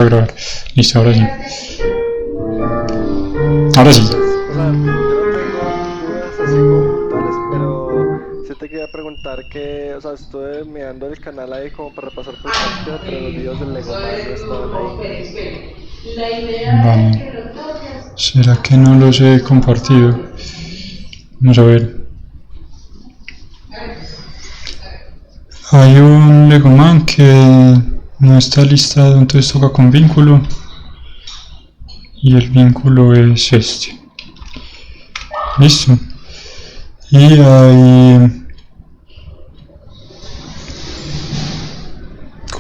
a grabar. Listo, ahora sí. Ahora sí. O sea, yo no tengo dudas así como puntuales, pero sí te quería preguntar que, o sea, estuve mirando el canal ahí como para repasar por encima, pero los videos del Legoman no estaban ahí. Vale. ¿Será que no los he compartido? Vamos a ver. Hay un Legoman que no está listado, entonces toca con vínculo. Y el vínculo es este. Listo. Y hay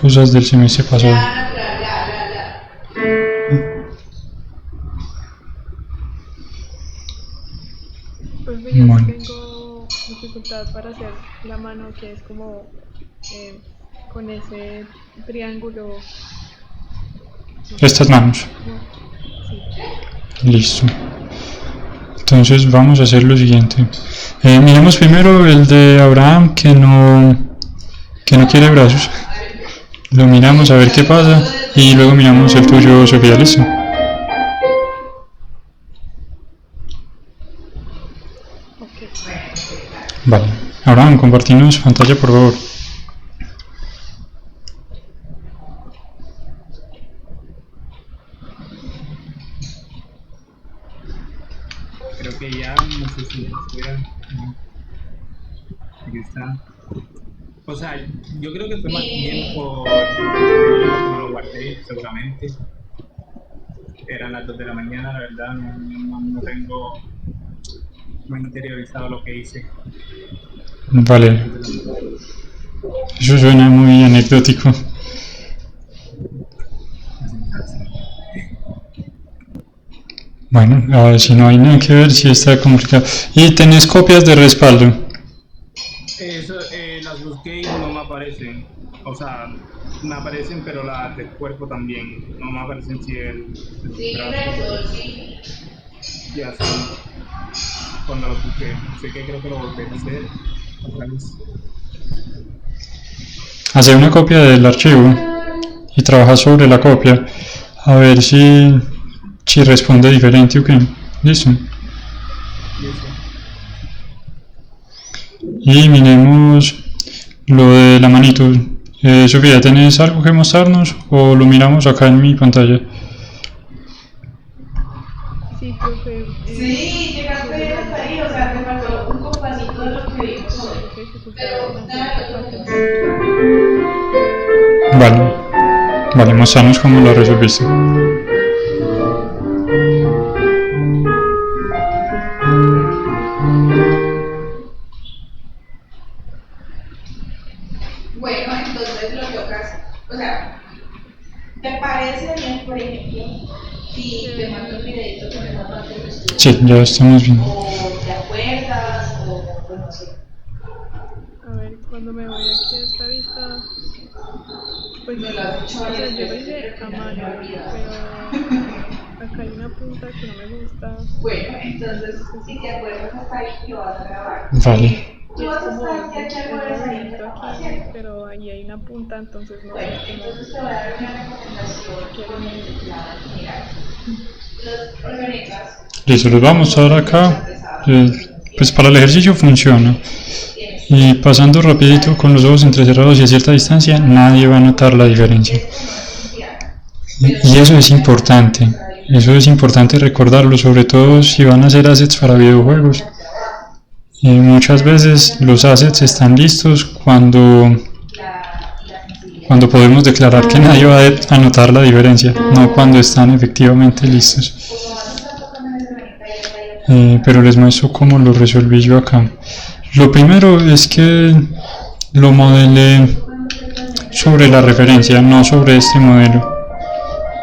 cosas del semestre pasado. Pues yo Bueno. tengo dificultad para hacer la mano que es como con ese triángulo. Estas manos. Sí. Listo. Entonces vamos a hacer lo siguiente. Miremos primero el de Abraham que no quiere brazos. Lo miramos a ver qué pasa y luego miramos el tuyo, Sofía. Listo. Ok. Vale. Abraham, compartimos pantalla por favor. Creo que ya no sé si fuera. No. Aquí está. O sea, yo creo que fue más bien por no lo guardé, seguramente. Eran las 2 de la mañana, la verdad, no tengo muy interiorizado lo que hice. Vale. Eso suena muy anecdótico. Bueno, a ver si no hay nada que ver, si está complicado. ¿Y tenés copias de respaldo? Eso, las busqué y no me aparecen. O sea, me aparecen, pero las del cuerpo también. No me aparecen si el brazo. Y así, cuando lo busqué. Así que creo que lo volveré a hacer otra vez. Hacer una copia del archivo y trabajar sobre la copia. A ver si responde diferente o qué. Listo. Y miremos lo de la manito. Sofía, ¿tenés algo que mostrarnos o lo miramos acá en mi pantalla? Sí, profe. Sí, llegaste hasta ahí, o sea, te faltó un compasito de lo que vimos hoy. Pero nada, Vale. Vale, mostrarnos cómo lo resolviste. bueno, entonces lo tocas, o sea, ¿te parece bien, por ejemplo, si te mando un videito con esa parte del estudio? Sí, ya estamos viendo. ¿O te acuerdas? O pues no sé. A ver, cuando me voy aquí a esta vista, pues Me lo has dicho o sea, varias yo lo veces, hice pero a se me mano, había olvidado. pero acá hay una punta que no me gusta. Bueno, entonces, si te acuerdas hasta ahí, lo vas a grabar. Vale. Tú vas a estar ya que acuerdas ahí en Aquí, haciendo. pero ahí hay una punta, entonces no Bueno, sé cómo entonces te voy a dar una recomendación con la general. Los organetas. Listo, los vamos a dar acá. Pues para el ejercicio funciona. Y pasando rapidito con los ojos entrecerrados y a cierta distancia, nadie va a notar la diferencia. Y eso es importante. Eso es importante recordarlo, sobre todo si van a hacer assets para videojuegos. Y muchas veces los assets están listos cuando podemos declarar que nadie va a notar la diferencia, no cuando están efectivamente listos. Pero les muestro cómo lo resolví yo acá. Lo primero es que lo modelé sobre la referencia, no sobre este modelo.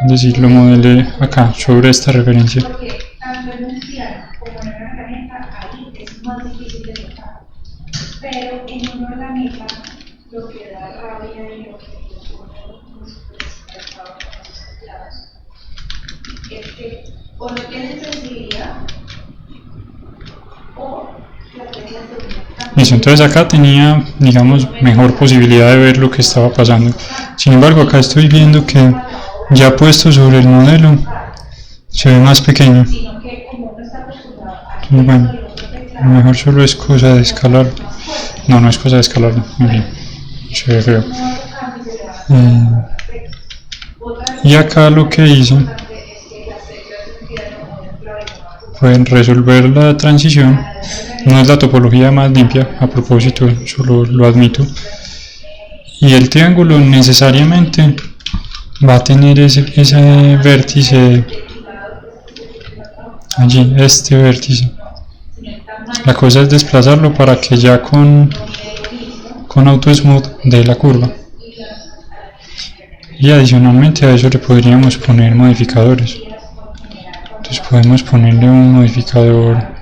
Es decir, lo modelé acá, sobre esta referencia. Porque tanto en un piano como en una herramienta, ahí es más difícil de notar. Pero en una herramienta, lo que da rabia y lo que es que o no tienen sensibilidad o la tecla se Listo, entonces acá tenía, digamos, mejor posibilidad de ver lo que estaba pasando. Sin embargo, acá estoy viendo que ya puesto sobre el modelo se ve más pequeño. sino que como uno está acostumbrado a Y que bueno, eso y otro a lo teclado, mejor solo es cosa de escalarlo. No, no es cosa de escalarlo. Muy bien, se ve feo. no va tocando y se le va a perfecto. Otra Y acá lo que hice importante es que las teclas de un piano o de un clarinete fue resolver la transición. No es la topología más limpia, a propósito, solo lo admito. Y el triángulo necesariamente va a tener ese vértice allí, este vértice. La cosa es desplazarlo para que ya con AutoSmooth dé la curva. Y adicionalmente a eso le podríamos poner modificadores. Entonces podemos ponerle un modificador.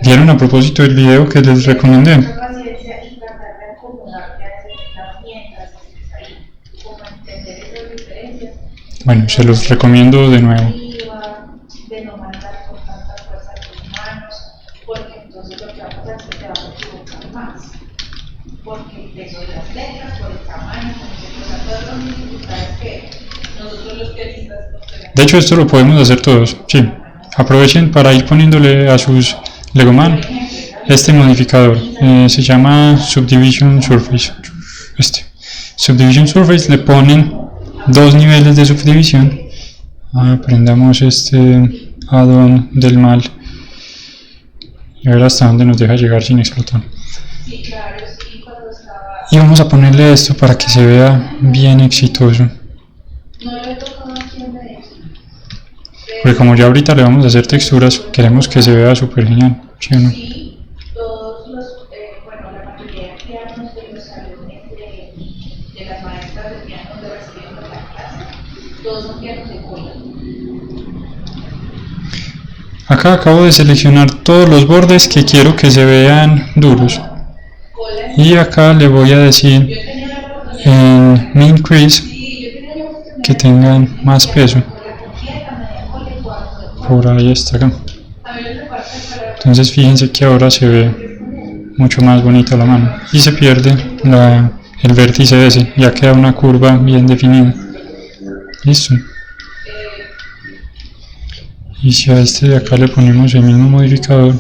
¿Vieron a propósito del video que les recomendé? paciencia y tratar de acomodarte a ese teclado mientras estés ahí, como entender esas diferencias. Bueno, se los recomiendo de nuevo. De no mandar con tanta fuerza a tus manos, porque entonces lo que va a pasar es que te vas a equivocar más. Porque el peso de las letras, por el tamaño, o sea, todas las dificultades que nosotros los pianistas nos tenemos. De hecho, esto lo podemos hacer todos. Sí, aprovechen para ir poniéndole a sus Legoman este modificador. Se llama Subdivision Surface. Subdivision Surface, le ponen 2 niveles de subdivisión. Aprendamos este add-on del mal y a ver hasta dónde nos deja llegar sin explotar. Sí, claro, sí, cuando estaba. Y vamos a ponerle esto para que se vea bien exitoso. No lo he tocado aquí en Medellín. Porque como ya ahorita le vamos a hacer texturas, queremos que se vea súper genial, ¿sí o no? Sí, todos los, bueno, la mayoría de pianos de los salones de las maestras de piano donde reciben la clase, todos son pianos de cola. Acá acabo de seleccionar todos los bordes que quiero que se vean duros. Cola Y acá le voy a decir yo tenía la oportunidad, en Min Crease sí, yo tenía la oportunidad que tengan más peso. cola completa, media cola y cuarto de cola. Por ahí está acá. A mí me parece el color Entonces fíjense que ahora se ve mucho más bonita la mano. Y se pierde el vértice ese, ya queda una curva bien definida. Listo. Y si a este de acá le ponemos el mismo modificador,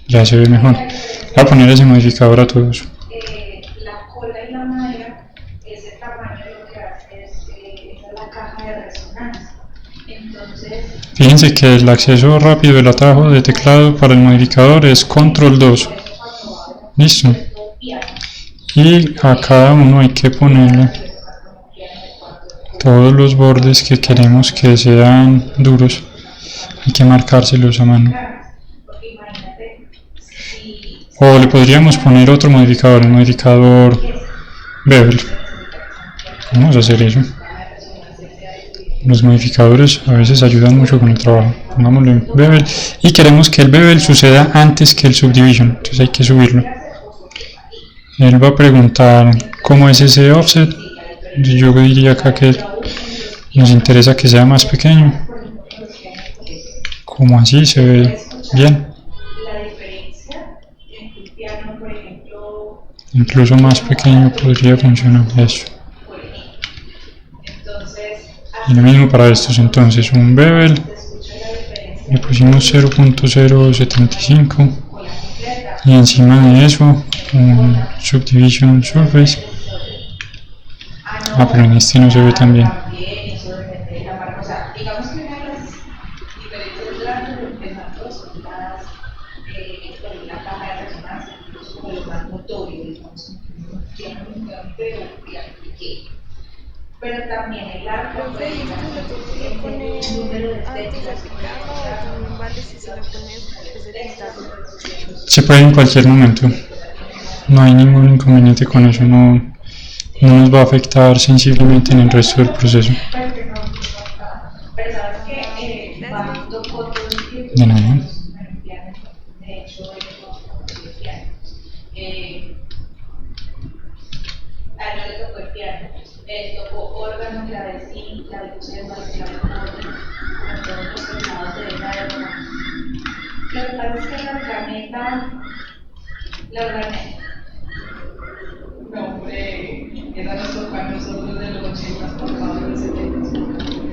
ya se ve mejor. Voy a poner ese modificador a todos. la cola y la madera, ese tamaño lo que hace es, esa es la caja de resonancia. Entonces, Fíjense que el acceso rápido del atajo de teclado para el modificador es Control 2. Listo. Y a cada uno hay que ponerle todos los bordes que queremos que sean duros. Hay que marcárselos a mano. porque imagínate, si O le podríamos poner otro modificador, el modificador Bevel. Vamos a hacer eso. Los modificadores a veces ayudan mucho con el trabajo. Pongámosle Bevel. Y queremos que el Bevel suceda antes que el Subdivision. Entonces hay que subirlo. Él va a preguntar cómo es ese offset. Yo diría acá que nos interesa que sea más pequeño. Como así se ve bien. la diferencia entre un piano, por ejemplo, Incluso más pequeño podría funcionar eso. entonces, Y lo mismo para estos, entonces un bevel, le pusimos 0.075 y encima de eso un Subdivision Surface. Pero en este no se ve tan bien. también eso depende de la marca. O sea, digamos que una de las diferencias grandes de empezando son la caja de resonancia, que es como lo más notorio, digamos, tiene un piano pequeño. Pero también el arco, Profe, ¿y esto se lo tiene que poner antes de pintarlo o también vale si se lo pones después de pintarlo? Se puede en cualquier momento. No hay ningún inconveniente con eso. No nos va a afectar sensiblemente en el resto del proceso. pero sabes que Bam tocó todo el tiempo De nada. en el piano, de hecho, el piano. A él no le tocó el piano, tocó órgano, clavecín, clavicembalo, clavicordio, como todos los teclados de esa época. Lo que pasa es que la organeta, no, hombre, esa nos tocó a nosotros de los 80 por favor, de los 70.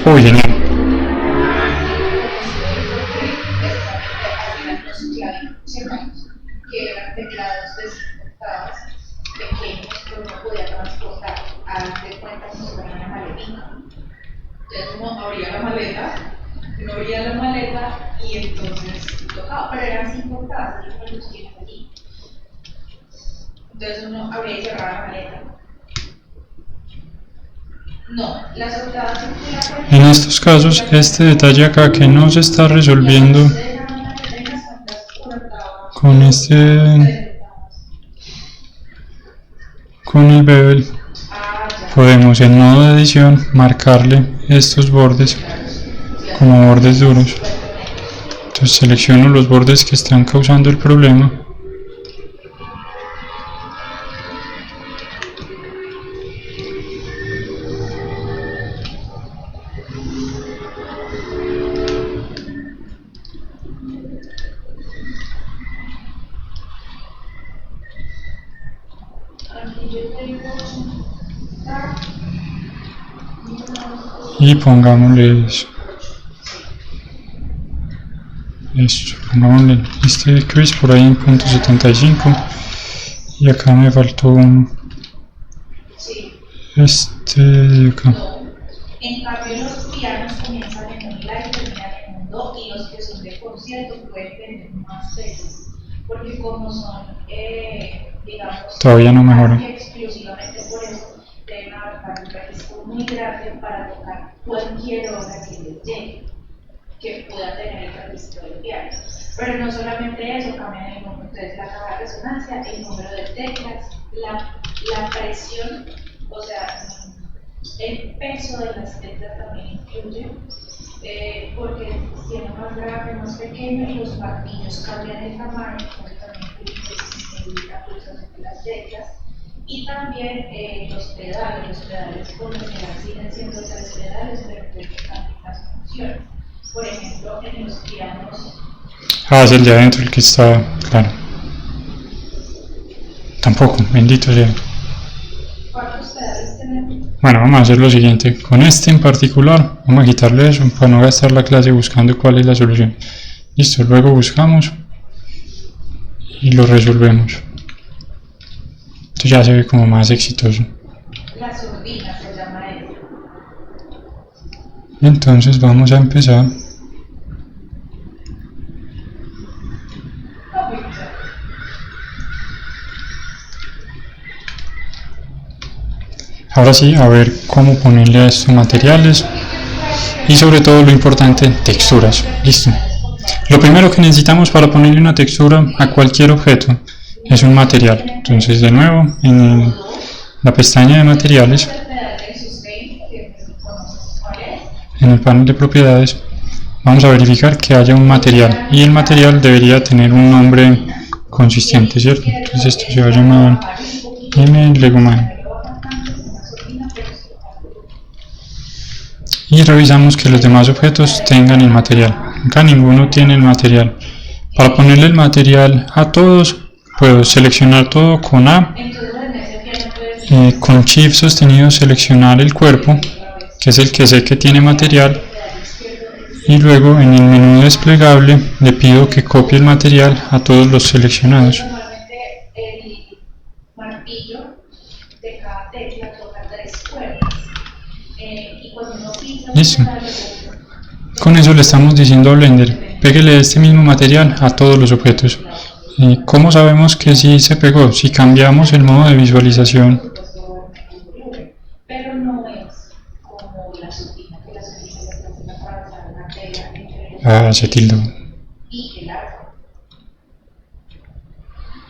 Uy, genial. Que eran teclados desinfectados, pequeños, que uno podía transportar. Haz de cuenta como si fuera una maletica. Entonces uno abría la maleta y entonces tocaba, pero eran 5 octavas, así como los tienes allí. Entonces uno abría y cerraba la maleta. No, las octavas circulares. En estos casos, este detalle acá que no se está resolviendo con con el bevel, podemos en modo de edición marcarle estos bordes como bordes duros. Entonces selecciono los bordes que están causando el problema. Y pongámosle eso. Pongámosle este crease por ahí en .75 y acá me faltó este de acá. En cambio, los pianos comienzan en un la y terminan en un do, y los que son de concierto pueden tener más pesos, porque como son, digamos, Todavía no mejora. exclusivamente por eso deben abarcar un registro muy grande para tocar cualquier obra que les llegue, que pueda tener el registro del piano. Pero no solamente eso, cambian el número, entonces la caja de resonancia, el número de teclas, la presión, o sea, el peso de las teclas también influye, porque siendo más grande, más pequeño, los martillos cambian el tamaño, entonces también influye la pulsación de las teclas. Y también los pedales por lo general siguen siendo 3 pedales, pero pueden cambiar las funciones. Por ejemplo, en los pianos. Es el de adentro el que está, claro. Tampoco, bendito sea. ¿Cuántos pedales tenemos? Bueno, vamos a hacer lo siguiente. Con este en particular, vamos a quitarle eso para no gastar la clase buscando cuál es la solución. Listo, luego buscamos y lo resolvemos. Esto ya se ve como más exitoso. La sordina se llama eso. Entonces vamos a empezar. Ahora sí, a ver cómo ponerle a estos materiales y sobre todo lo importante, texturas. Listo. Lo primero que necesitamos para ponerle una textura a cualquier objeto es un material. Entonces, de nuevo, en la pestaña de materiales, en el panel de propiedades, vamos a verificar que haya un material y el material debería tener un nombre consistente, ¿cierto? Entonces esto se va a llamar M-Legoman. Y revisamos que los demás objetos tengan el material. Acá ninguno tiene el material. Para ponerle el material a todos, puedo seleccionar todo con A, con Shift sostenido seleccionar el cuerpo, que es el que sé que tiene material, y luego en el menú desplegable le pido que copie el material a todos los seleccionados. El martillo de cada tecla toca 3 cuerdas. Y cuando uno pisa, listo. Con eso le estamos diciendo a Blender, péguele este mismo material a todos los objetos. ¿Cómo sabemos que sí se pegó? Si cambiamos el modo de visualización. Pero no es como la sordina, que la sordina se hace atravesar una tela entre Se tildó. y el arco.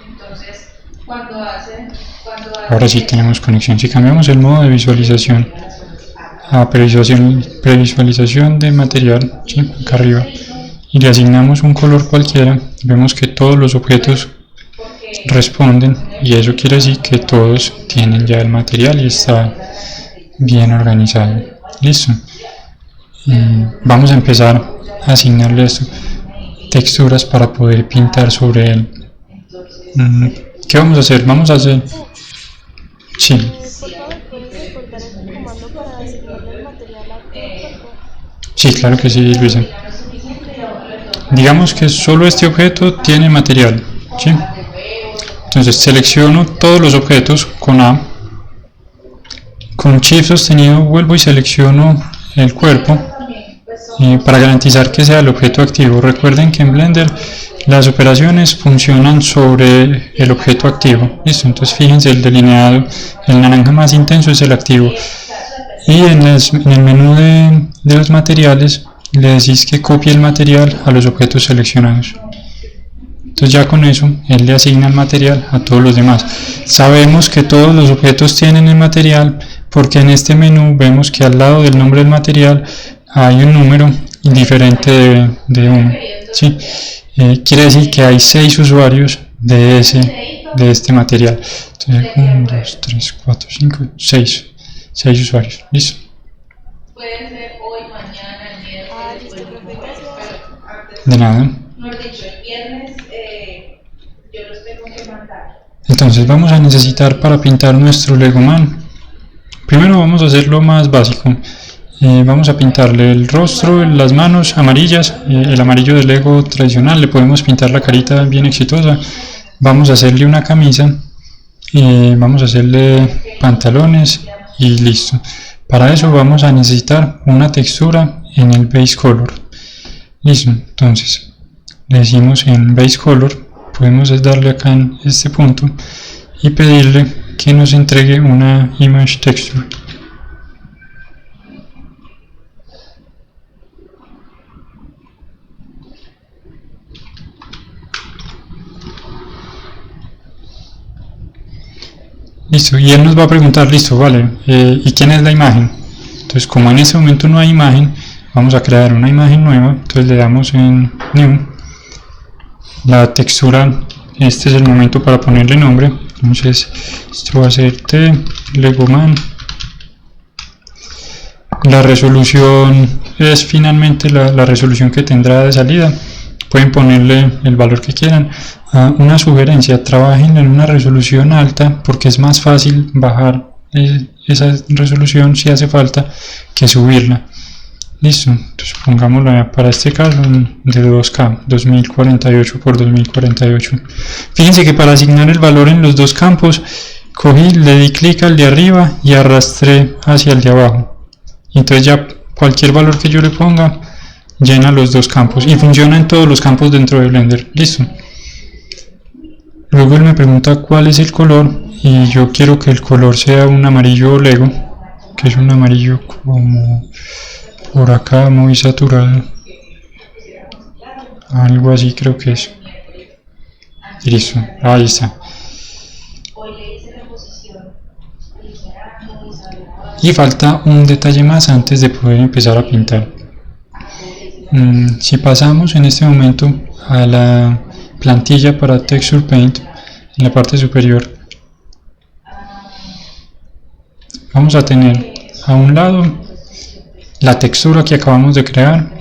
Entonces, cuando hacen Ahora sí tenemos conexión. Si cambiamos el modo de visualización a previsualización de material, ¿sí? Acá arriba, y le asignamos un color cualquiera, vemos que todos los objetos responden y eso quiere decir que todos tienen ya el material y está bien organizado. Listo. Vamos a empezar a asignarle esto texturas para poder pintar sobre él. ¿Qué vamos a hacer? Vamos a hacer... Sí. Por favor, ¿puedes recordar el comando para asignarle el material a tu cuerpo? Sí, claro que sí, Luisa. Digamos que solo este objeto tiene material, ¿sí? Entonces selecciono todos los objetos con A, con Shift sostenido vuelvo y selecciono el cuerpo para garantizar que sea el objeto activo. Recuerden que en Blender las operaciones funcionan sobre el objeto activo. Listo, entonces fíjense el delineado, el naranja más intenso es el activo. Y en el menú de los materiales le decís que copie el material a los objetos seleccionados. Entonces ya con eso él le asigna el material a todos los demás. Sabemos que todos los objetos tienen el material porque en este menú vemos que al lado del nombre del material hay un número diferente de 1, ¿sí? Quiere decir que hay 6 usuarios de este material. Entonces 1, 2, 3, 4, 5, 6 usuarios. ¿Listo? Puede ser hoy, mañana, el miércoles, listo, profe, gracias. De nada. Mejor dicho, el viernes yo los tengo que mandar. Entonces vamos a necesitar para pintar nuestro Legoman. Primero vamos a hacer lo más básico. Vamos a pintarle el rostro, las manos amarillas, el amarillo del Lego tradicional, le podemos pintar la carita bien exitosa. Vamos a hacerle una camisa, vamos a hacerle pantalones y listo. Para eso vamos a necesitar una textura en el base color. Listo, entonces le decimos en base color, podemos darle acá en este punto y pedirle que nos entregue una image texture. Listo, y él nos va a preguntar, listo, vale, ¿y quién es la imagen? Entonces, como en este momento no hay imagen, vamos a crear una imagen nueva. Entonces le damos en New, la textura, este es el momento para ponerle nombre. Entonces esto va a ser Legoman. La resolución es finalmente la resolución que tendrá de salida. Pueden ponerle el valor que quieran. Una sugerencia, trabajen en una resolución alta porque es más fácil bajar esa resolución si hace falta que subirla. Listo, entonces pongámosla para este caso de 2K, 2048 por 2048. Fíjense que para asignar el valor en los dos campos, cogí, le di clic al de arriba y arrastré hacia el de abajo. Entonces ya cualquier valor que yo le ponga llena los dos campos y funciona en todos los campos dentro de Blender. Listo. Luego él me pregunta cuál es el color y yo quiero que el color sea un amarillo Lego, que es un amarillo como por acá muy saturado, algo así creo que es. Y listo, ahí está. Y falta un detalle más antes de poder empezar a pintar. Si pasamos en este momento a la plantilla para Texture Paint, en la parte superior vamos a tener a un lado la textura que acabamos de crear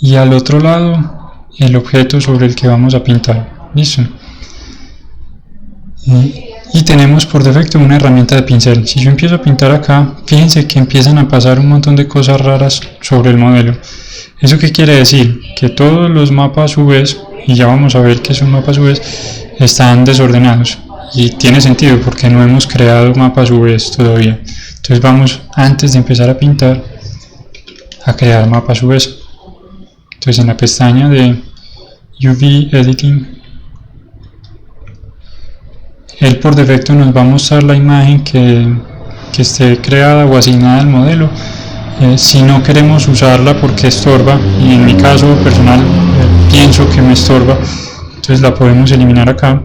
y al otro lado el objeto sobre el que vamos a pintar. Listo. Y tenemos por defecto una herramienta de pincel. Si yo empiezo a pintar acá, fíjense que empiezan a pasar un montón de cosas raras sobre el modelo. ¿Eso qué quiere decir? Que todos los mapas UVs, y ya vamos a ver que son mapas UVs, están desordenados. Y tiene sentido porque no hemos creado mapas UVs todavía. Entonces vamos, antes de empezar a pintar, a crear mapas UVs. Entonces en la pestaña de UV Editing, él por defecto nos va a mostrar la imagen que esté creada o asignada al modelo. Si no queremos usarla porque estorba, y en mi caso personal pienso que me estorba, entonces la podemos eliminar acá.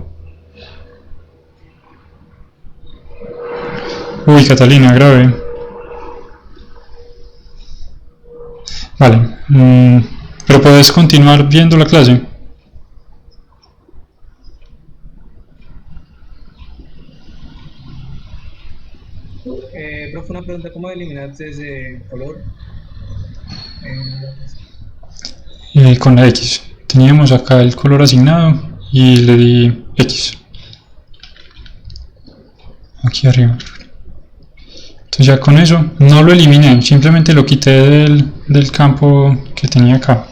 Uy, Catalina, grave. Vale, pero puedes continuar viendo la clase. Profe, una pregunta, ¿cómo eliminaste ese color? Con la X. Teníamos acá el color asignado y le di X. Aquí arriba. Entonces ya con eso no lo eliminé, simplemente lo quité del campo que tenía acá.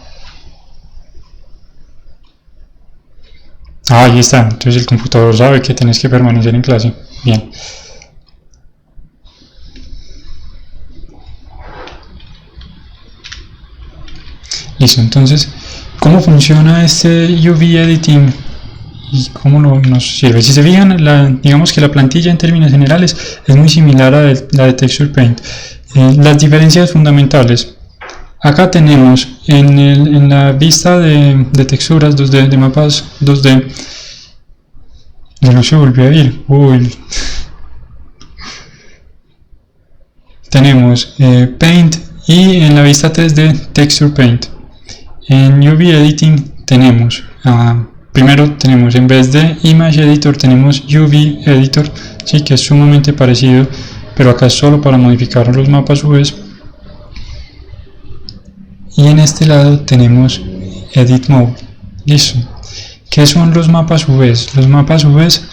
Ahí está, entonces el computador sabe que tienes que permanecer en clase. Bien. Listo, entonces, ¿cómo funciona este UV Editing y cómo nos sirve? Si se fijan, digamos que la plantilla en términos generales es muy similar a la de Texture Paint. Las diferencias fundamentales. Acá tenemos en la vista de texturas 2D, de mapas 2D, ya no se volvió a ir, tenemos Paint, y en la vista 3D Texture Paint. En UV Editing tenemos, primero tenemos, en vez de Image Editor tenemos UV Editor, sí, que es sumamente parecido, pero acá es solo para modificar los mapas UVs. Y en este lado tenemos Edit Mode. Listo. ¿Qué son los mapas UVs? Los mapas UVs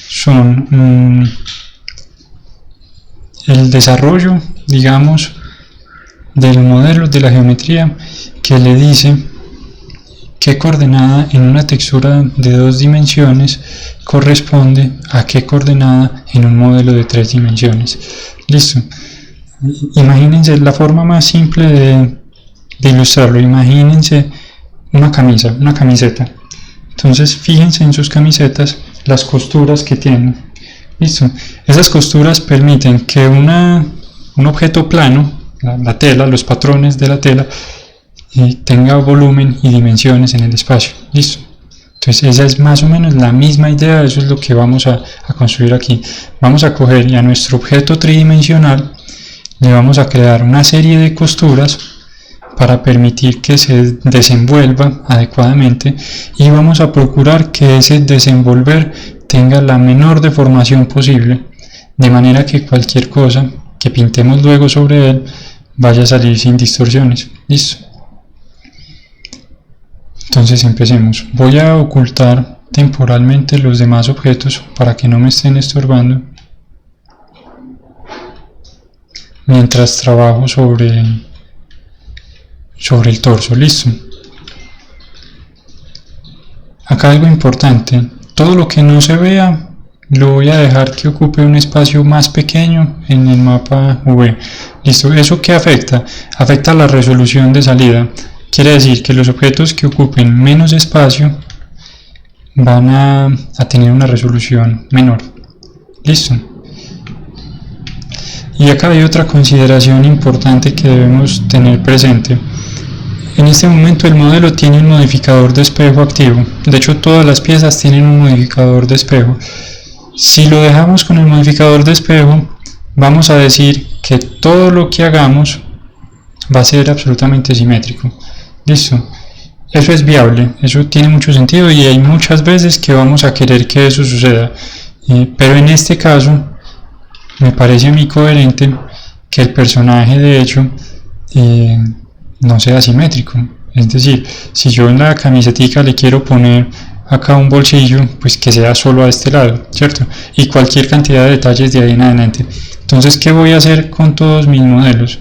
son el desarrollo, digamos, del modelo de la geometría, que le dice qué coordenada en una textura de 2 dimensiones corresponde a qué coordenada en un modelo de 3 dimensiones. Listo. Imagínense la forma más simple de ilustrarlo. Imagínense una camisa, una camiseta. Entonces fíjense en sus camisetas las costuras que tienen. Listo. Esas costuras permiten que un objeto plano, la tela, los patrones de la tela, tenga volumen y dimensiones en el espacio. Listo. Entonces esa es más o menos la misma idea. Eso es lo que vamos a construir aquí. Vamos a coger y a nuestro objeto tridimensional le vamos a crear una serie de costuras para permitir que se desenvuelva adecuadamente, y vamos a procurar que ese desenvolver tenga la menor deformación posible, de manera que cualquier cosa que pintemos luego sobre él vaya a salir sin distorsiones. Listo. Entonces empecemos. Voy a ocultar temporalmente los demás objetos para que no me estén estorbando mientras trabajo sobre el torso. Listo. Acá algo importante: todo lo que no se vea lo voy a dejar que ocupe un espacio más pequeño en el mapa V. Listo. ¿Eso qué afecta? Afecta la resolución de salida. Quiere decir que los objetos que ocupen menos espacio van a tener una resolución menor. Listo. Y acá hay otra consideración importante que debemos tener presente. En este momento el modelo tiene un modificador de espejo activo. De hecho, todas las piezas tienen un modificador de espejo. Si lo dejamos con el modificador de espejo, vamos a decir que todo lo que hagamos va a ser absolutamente simétrico. Listo. Eso es viable, eso tiene mucho sentido, y hay muchas veces que vamos a querer que eso suceda. Pero en este caso me parece a mí coherente que el personaje, de hecho, no sea simétrico. Es decir, si yo en la camisetica le quiero poner acá un bolsillo, pues que sea solo a este lado, ¿cierto? Y cualquier cantidad de detalles de ahí en adelante. Entonces, ¿qué voy a hacer con todos mis modelos?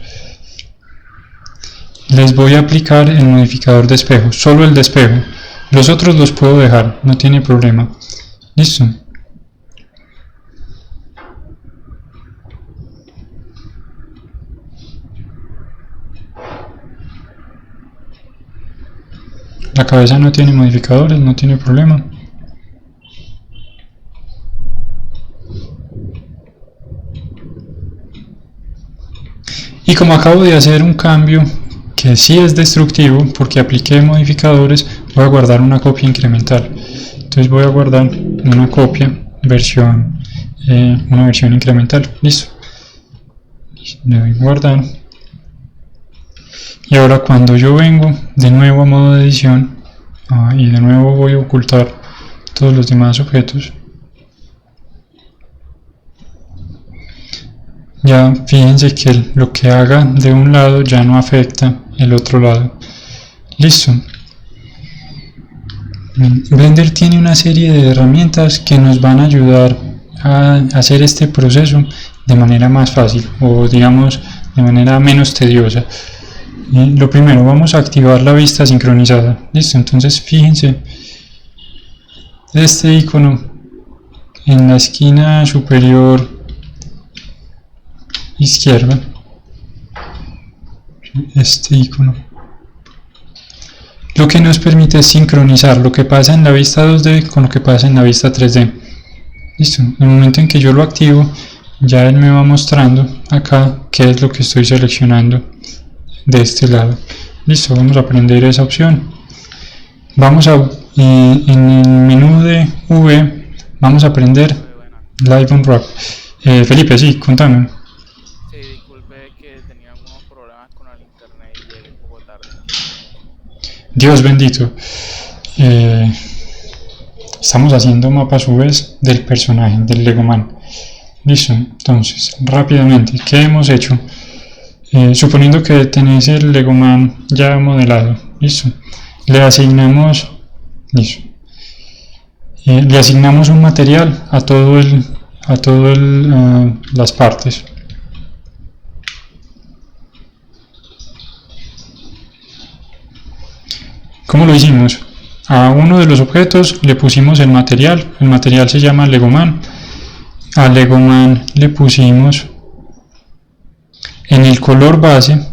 Les voy a aplicar el modificador de espejo, solo el de espejo. Los otros los puedo dejar, no tiene problema. Listo. La cabeza no tiene modificadores, no tiene problema. Y como acabo de hacer un cambio que sí es destructivo porque apliqué modificadores, voy a guardar una copia incremental. Entonces voy a guardar una copia, una versión incremental. Listo. Le doy guardar. Y ahora cuando yo vengo de nuevo a modo de edición, y de nuevo voy a ocultar todos los demás objetos, ya fíjense que lo que haga de un lado ya no afecta el otro lado. Listo. Blender tiene una serie de herramientas que nos van a ayudar a hacer este proceso de manera más fácil, o digamos de manera menos tediosa. Lo primero, vamos a activar la vista sincronizada. Listo, entonces fíjense, este icono en la esquina superior izquierda, este icono, lo que nos permite es sincronizar lo que pasa en la vista 2D con lo que pasa en la vista 3D. Listo, en el momento en que yo lo activo, ya él me va mostrando acá qué es lo que estoy seleccionando de este lado. Listo, vamos a prender esa opción. Vamos a en el menú de V vamos a prender Live Unwrap. Felipe, sí, contame. Sí, disculpe que tenía algunos problemas con el internet y llegué un poco tarde. Dios bendito. Estamos haciendo mapas UVs del personaje, del Legoman. Listo, entonces, rápidamente, ¿qué hemos hecho? Suponiendo que tenéis el Legoman ya modelado, listo, le asignamos, listo, le asignamos un material a las partes. ¿Cómo lo hicimos? A uno de los objetos le pusimos el material se llama Legoman. A Legoman le pusimos en el color base,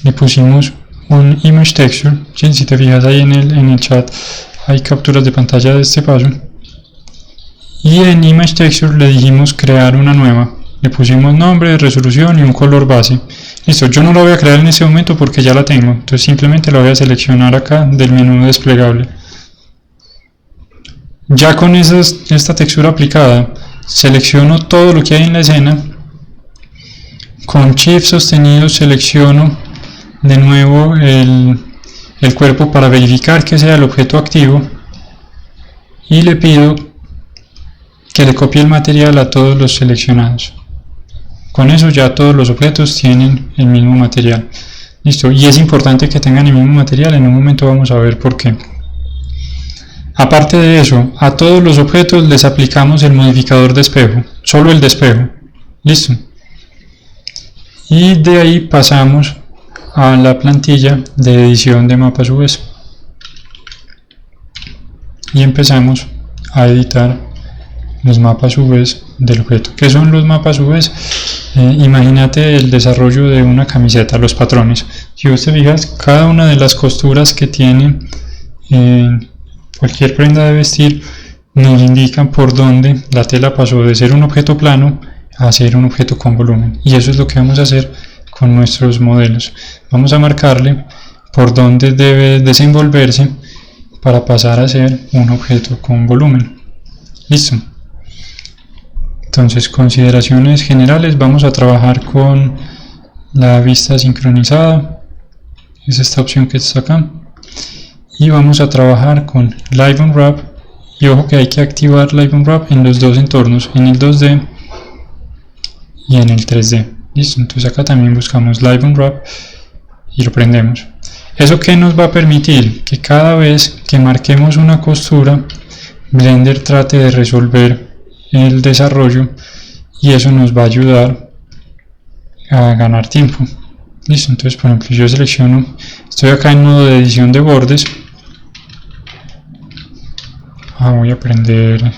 le pusimos un image texture. ¿Sí? Si te fijas ahí en el chat hay capturas de pantalla de este paso, y en image texture le dijimos crear una nueva, le pusimos nombre, resolución y un color base. Listo, yo no la voy a crear en este momento porque ya la tengo, entonces simplemente la voy a seleccionar acá del menú desplegable. Ya con esta textura aplicada, selecciono todo lo que hay en la escena, con Shift sostenido selecciono de nuevo el cuerpo para verificar que sea el objeto activo y le pido que le copie el material a todos los seleccionados. Con eso ya todos los objetos tienen el mismo material. Listo, y es importante que tengan el mismo material, en un momento vamos a ver por qué. Aparte de eso, a todos los objetos les aplicamos el modificador de espejo, solo el de espejo. Listo. Y de ahí pasamos a la plantilla de edición de mapas UVs y empezamos a editar los mapas UVs del objeto. ¿Qué son los mapas UVs? Imagínate el desarrollo de una camiseta, los patrones. Si vos te fijas, cada una de las costuras que tiene cualquier prenda de vestir nos indican por dónde la tela pasó de ser un objeto plano a ser un objeto con volumen, y eso es lo que vamos a hacer con nuestros modelos. Vamos a marcarle por dónde debe desenvolverse para pasar a ser un objeto con volumen. Listo. Entonces, consideraciones generales, vamos a trabajar con la vista sincronizada, es esta opción que está acá, y vamos a trabajar con Live Unwrap, y ojo que hay que activar Live Unwrap en los dos entornos, en el 2D y en el 3D. Listo, entonces acá también buscamos Live Unwrap y lo prendemos. ¿Eso qué nos va a permitir? Que cada vez que marquemos una costura, Blender trate de resolver el desarrollo, y eso nos va a ayudar a ganar tiempo. Listo, entonces por ejemplo yo selecciono, estoy acá en modo de edición de bordes. Voy a prender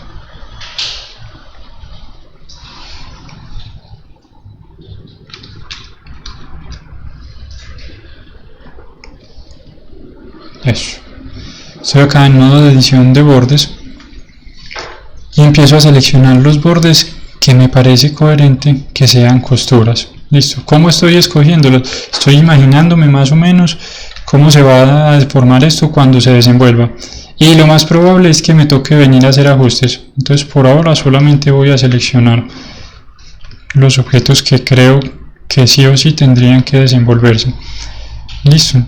eso. Estoy acá en modo de edición de bordes y empiezo a seleccionar los bordes que me parece coherente que sean costuras. Listo. ¿Cómo estoy escogiéndolo? Estoy imaginándome más o menos cómo se va a deformar esto cuando se desenvuelva, y lo más probable es que me toque venir a hacer ajustes. Entonces por ahora solamente voy a seleccionar los objetos que creo que sí o sí tendrían que desenvolverse. Listo.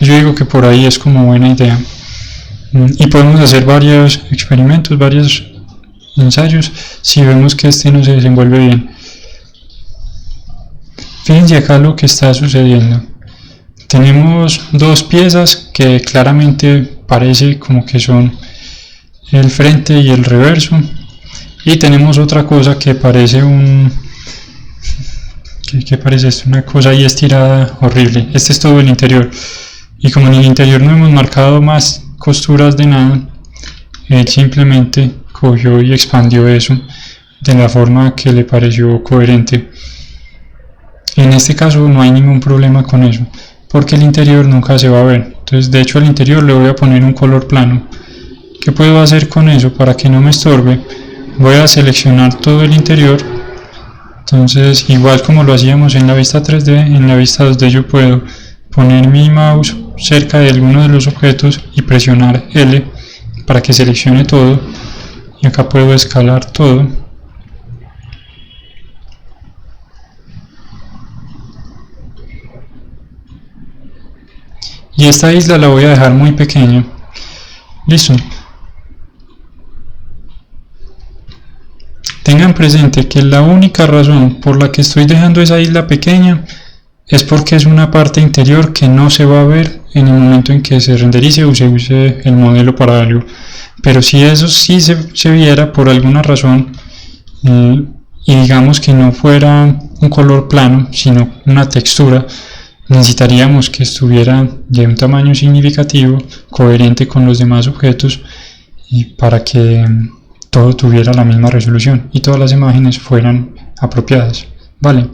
Yo digo que por ahí es como buena idea, y podemos hacer varios experimentos, varias ensayos si vemos que este no se desenvuelve bien. Fíjense acá lo que está sucediendo. Tenemos dos piezas que claramente parece como que son el frente y el reverso, y tenemos otra cosa que parece ¿qué parece esto? Una cosa ahí estirada horrible. Este es todo el interior, y como en el interior no hemos marcado más costuras de nada, él simplemente cogió y expandió eso de la forma que le pareció coherente. En este caso no hay ningún problema con eso, porque el interior nunca se va a ver. Entonces, de hecho, al interior le voy a poner un color plano. ¿Qué puedo hacer con eso para que no me estorbe? Voy a seleccionar todo el interior. Entonces, igual como lo hacíamos en la vista 3D, en la vista 2D yo puedo poner mi mouse cerca de alguno de los objetos y presionar L para que seleccione todo, y acá puedo escalar todo. Y esta isla la voy a dejar muy pequeña. Listo. Tengan presente que la única razón por la que estoy dejando esa isla pequeña es porque es una parte interior que no se va a ver en el momento en que se renderice o se use el modelo para algo. Pero si eso sí se viera por alguna razón, y digamos que no fuera un color plano, sino una textura, necesitaríamos que estuviera de un tamaño significativo, coherente con los demás objetos, y para que todo tuviera la misma resolución y todas las imágenes fueran apropiadas. Vale.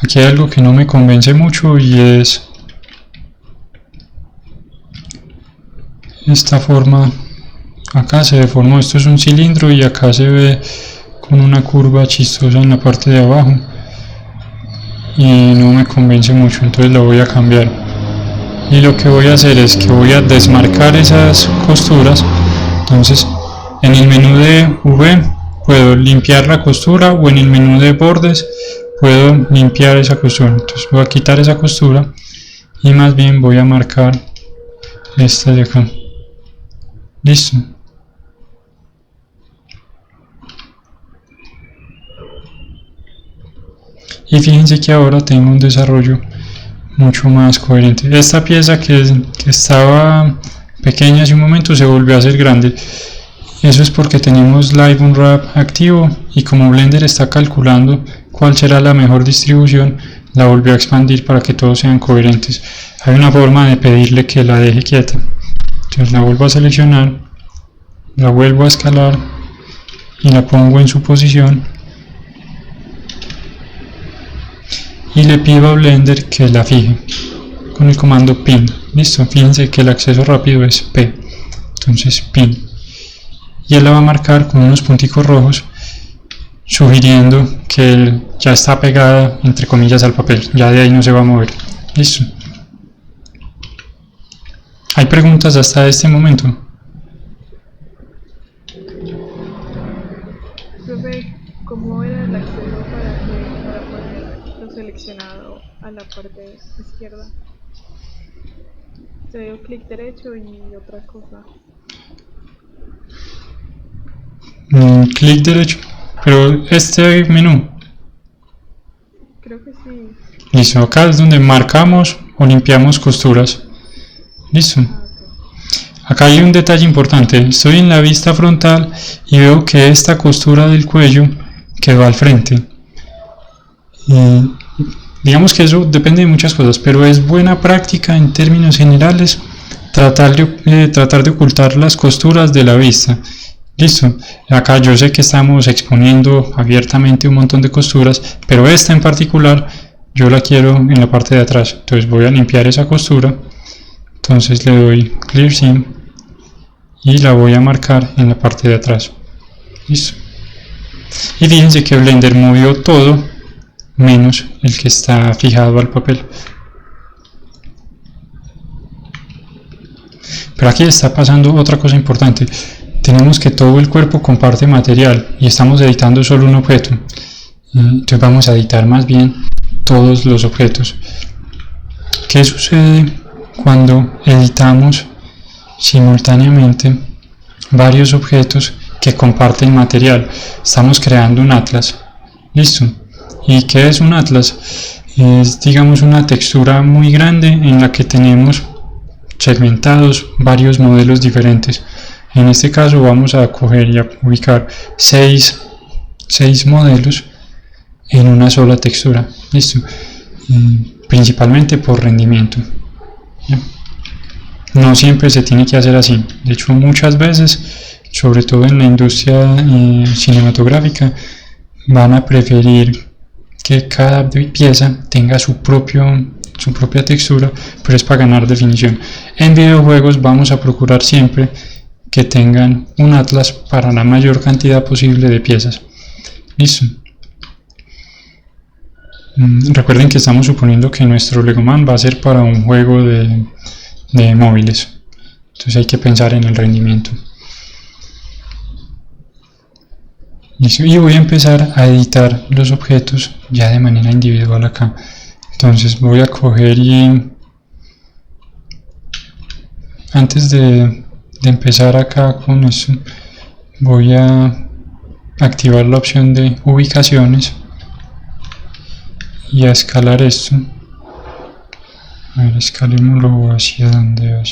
Aquí hay algo que no me convence mucho, y es esta forma. Acá se deformó, esto es un cilindro y acá se ve con una curva chistosa en la parte de abajo y no me convence mucho, entonces lo voy a cambiar. Y lo que voy a hacer es que voy a desmarcar esas costuras. Entonces, en el menú de V puedo limpiar la costura, o en el menú de bordes puedo limpiar esa costura. Entonces voy a quitar esa costura y más bien voy a marcar esta de acá. Listo. Y fíjense que ahora tengo un desarrollo mucho más coherente. Esta pieza que estaba pequeña hace un momento se volvió a hacer grande. Eso es porque tenemos Live Unwrap activo, y como Blender está calculando cuál será la mejor distribución, la volvió a expandir para que todos sean coherentes. Hay una forma de pedirle que la deje quieta. Entonces la vuelvo a seleccionar, la vuelvo a escalar y la pongo en su posición, y le pido a Blender que la fije con el comando pin. Listo, fíjense que el acceso rápido es P, entonces pin, y él la va a marcar con unos punticos rojos, sugiriendo que ya está pegada entre comillas al papel, ya de ahí no se va a mover. Listo. ¿Hay preguntas hasta este momento? Profe, ¿cómo era el acceso para poner lo seleccionado a la parte izquierda? Se dio clic derecho y otra cosa. Clic derecho, pero este menú. Creo que sí. Listo, acá es donde marcamos o limpiamos costuras. Listo. Acá hay un detalle importante. Estoy en la vista frontal y veo que esta costura del cuello quedó al frente. Digamos que eso depende de muchas cosas, pero es buena práctica en términos generales tratar de ocultar las costuras de la vista. Listo. Acá yo sé que estamos exponiendo abiertamente un montón de costuras, pero esta en particular yo la quiero en la parte de atrás. Entonces voy a limpiar esa costura. Entonces le doy Clear Seam y la voy a marcar en la parte de atrás. Listo. Y fíjense que Blender movió todo menos el que está fijado al papel. Pero aquí está pasando otra cosa importante. Tenemos que todo el cuerpo comparte material y estamos editando solo un objeto. Entonces vamos a editar más bien todos los objetos. ¿Qué sucede cuando editamos simultáneamente varios objetos que comparten material. Estamos creando un atlas. ¿Listo? ¿Y qué es un atlas? Es, digamos, una textura muy grande en la que tenemos segmentados varios modelos diferentes. En este caso vamos a coger y a ubicar 6 modelos en una sola textura. ¿Listo? Principalmente por rendimiento. ¿Ya? No siempre se tiene que hacer así. De hecho, muchas veces, sobre todo en la industria cinematográfica, van a preferir que cada pieza tenga su propia textura, pero es para ganar definición. En videojuegos vamos a procurar siempre que tengan un atlas para la mayor cantidad posible de piezas. Listo. Recuerden que estamos suponiendo que nuestro Legoman va a ser para un juego de móviles, entonces hay que pensar en el rendimiento. Y voy a empezar a editar los objetos ya de manera individual acá. Entonces voy a coger y antes de empezar acá con eso, voy a activar la opción de ubicaciones y a escalar esto. A ver, escalémoslo hacia donde,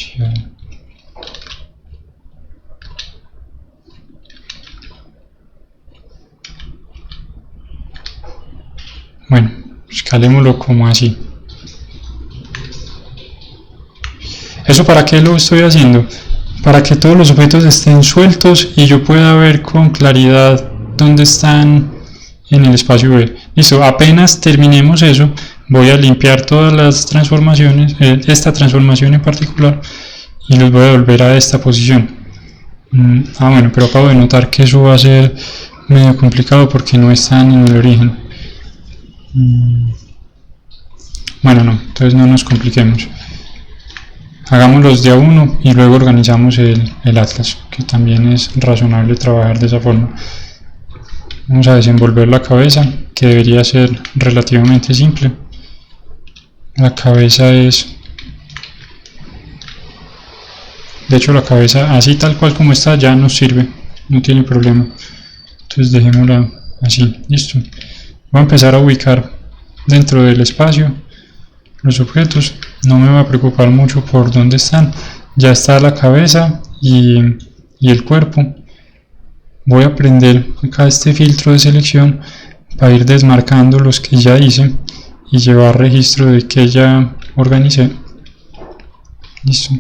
bueno, escalémoslo como así. ¿Eso para qué lo estoy haciendo? Para que todos los objetos estén sueltos y yo pueda ver con claridad dónde están en el espacio B. Listo, apenas terminemos eso, voy a limpiar todas las transformaciones, esta transformación en particular, y los voy a volver a esta posición. Bueno, pero acabo de notar que eso va a ser medio complicado porque no están en el origen. Bueno, no, entonces no nos compliquemos. Hagámoslos de a uno y luego organizamos el atlas, que también es razonable trabajar de esa forma. Vamos a desenvolver la cabeza, que debería ser relativamente simple. La cabeza es... De hecho, la cabeza así tal cual como está ya nos sirve, no tiene problema. Entonces dejémosla así, listo. Voy a empezar a ubicar dentro del espacio los objetos. No me va a preocupar mucho por dónde están. Ya está la cabeza y el cuerpo. Voy a prender acá este filtro de selección para ir desmarcando los que ya hice y llevar registro de que ya organicé. Listo.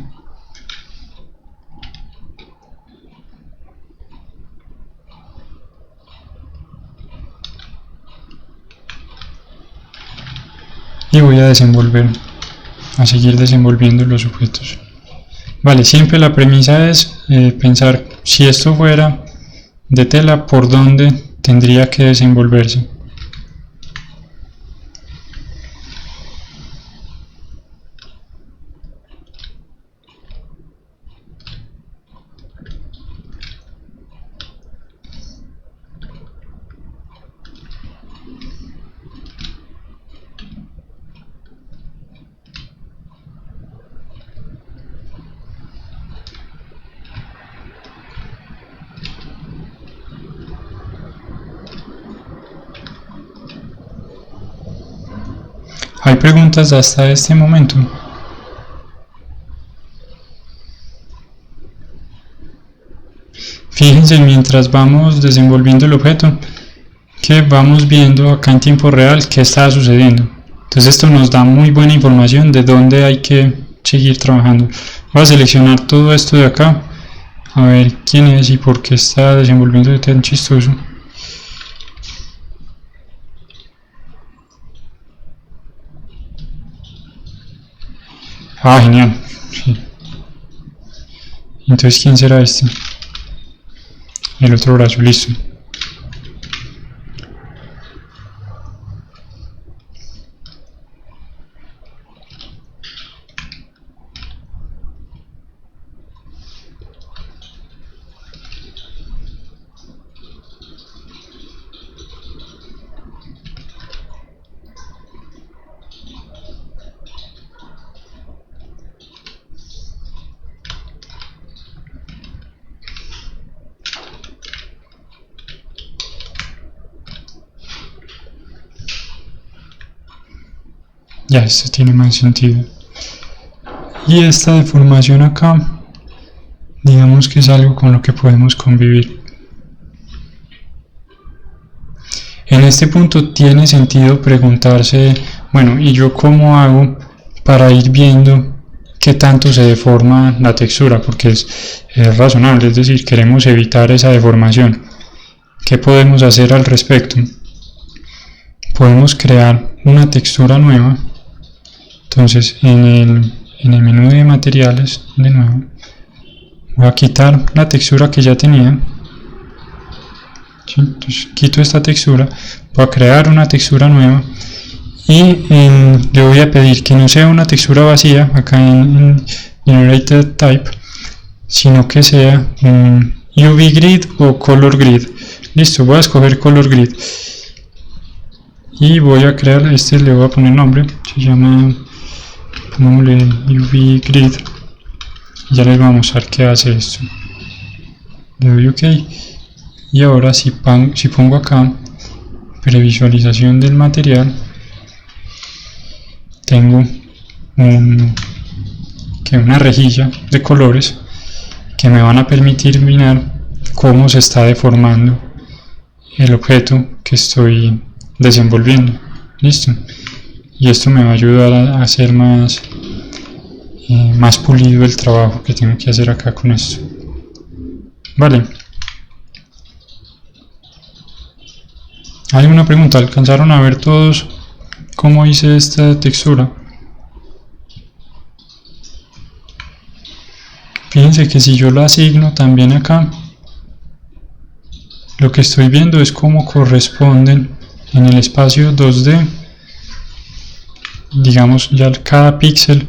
Y voy a seguir desenvolviendo los objetos. Vale, siempre la premisa es pensar si esto fuera de tela, por dónde tendría que desenvolverse. ¿Hay preguntas hasta este momento? Fíjense mientras vamos desenvolviendo el objeto que vamos viendo acá en tiempo real qué está sucediendo. Entonces esto nos da muy buena información de dónde hay que seguir trabajando. Voy a seleccionar todo esto de acá, a ver quién es y por qué está desenvolviendo tan chistoso. Genial. Sí. Entonces, ¿quién será este? El otro brazo, listo. Ya, esto tiene más sentido. Y esta deformación acá, digamos que es algo con lo que podemos convivir. En este punto tiene sentido preguntarse, bueno, ¿y yo cómo hago para ir viendo qué tanto se deforma la textura? Porque es razonable, es decir, queremos evitar esa deformación. ¿Qué podemos hacer al respecto? Podemos crear una textura nueva. Entonces, en el menú de materiales, de nuevo, voy a quitar la textura que ya tenía. ¿Sí? Entonces, quito esta textura, voy a crear una textura nueva y le voy a pedir que no sea una textura vacía acá en Generated Type, sino que sea un UV Grid o Color Grid. Listo, voy a escoger Color Grid y voy a crear este, le voy a poner nombre, se llama, pongámosle UV Grid. Ya les voy a mostrar qué hace esto. Le doy OK. Y ahora si pongo acá previsualización del material, tengo una rejilla de colores que me van a permitir mirar cómo se está deformando el objeto que estoy desenvolviendo. Listo. Y esto me va a ayudar a hacer más pulido el trabajo que tengo que hacer acá con esto. Vale. Hay una pregunta, ¿alcanzaron a ver todos cómo hice esta textura? Fíjense que si yo la asigno también acá, lo que estoy viendo es cómo corresponden en el espacio 2D, digamos ya cada píxel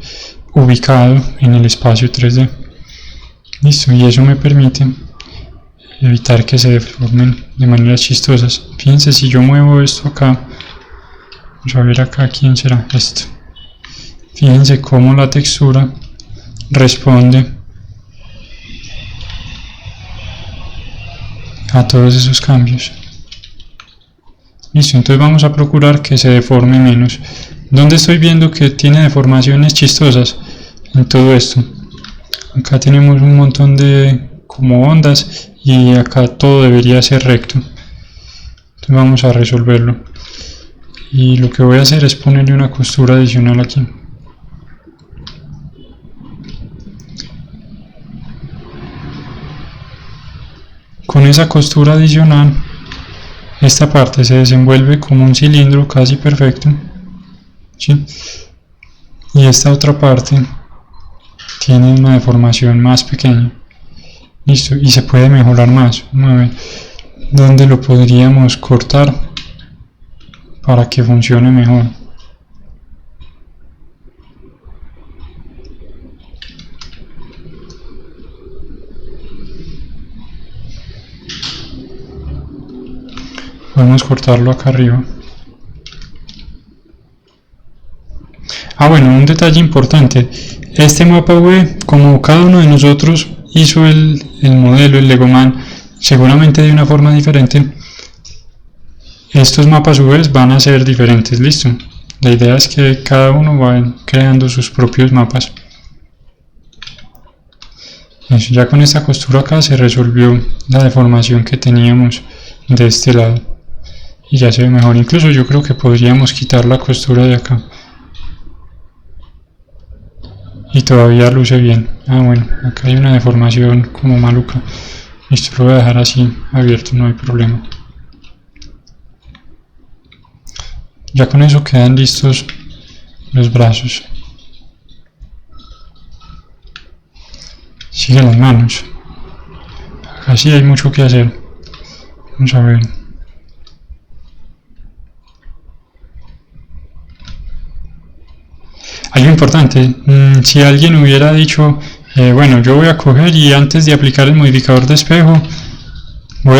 ubicado en el espacio 3D. Listo, y eso me permite evitar que se deformen de maneras chistosas. Fíjense, si yo muevo esto acá, vamos a ver acá quién será esto. Fíjense cómo la textura responde a todos esos cambios. Listo, entonces vamos a procurar que se deforme menos. ¿Dónde estoy viendo que tiene deformaciones chistosas? En todo esto. Acá tenemos un montón de como ondas y acá todo debería ser recto. Entonces vamos a resolverlo. Y lo que voy a hacer es ponerle una costura adicional aquí. Con esa costura adicional, esta parte se desenvuelve como un cilindro casi perfecto, ¿sí? Y esta otra parte tiene una deformación más pequeña. Listo, y se puede mejorar más. Vamos a ver dónde lo podríamos cortar para que funcione mejor. Podemos cortarlo acá arriba. Bueno, un detalle importante. Este mapa web, como cada uno de nosotros hizo el modelo, el Legoman, seguramente de una forma diferente, estos mapas web van a ser diferentes. Listo. La idea es que cada uno va creando sus propios mapas. Eso, ya con esta costura acá se resolvió la deformación que teníamos de este lado. Y ya se ve mejor. Incluso yo creo que podríamos quitar la costura de acá. Y todavía luce bien. Bueno, acá hay una deformación como maluca. Esto lo voy a dejar así abierto, no hay problema. Ya con eso quedan listos los brazos. Siguen las manos. Acá sí hay mucho que hacer. Vamos a ver. Algo importante, si alguien hubiera dicho, bueno, yo voy a coger y antes de aplicar el modificador de espejo, voy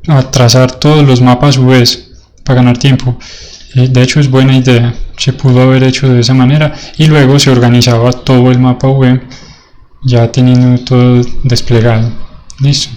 a trazar todos los mapas UVs para ganar tiempo. De hecho es buena idea, se pudo haber hecho de esa manera y luego se organizaba todo el mapa UV ya teniendo todo desplegado. Listo.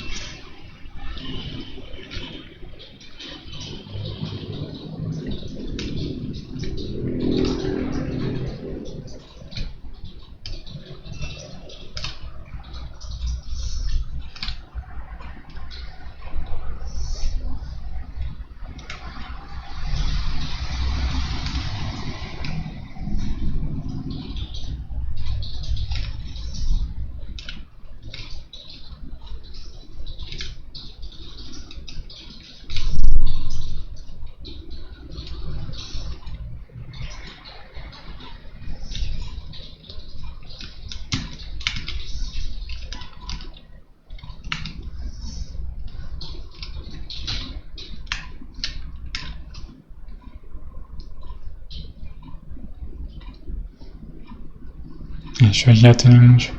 Eso, ya tenemos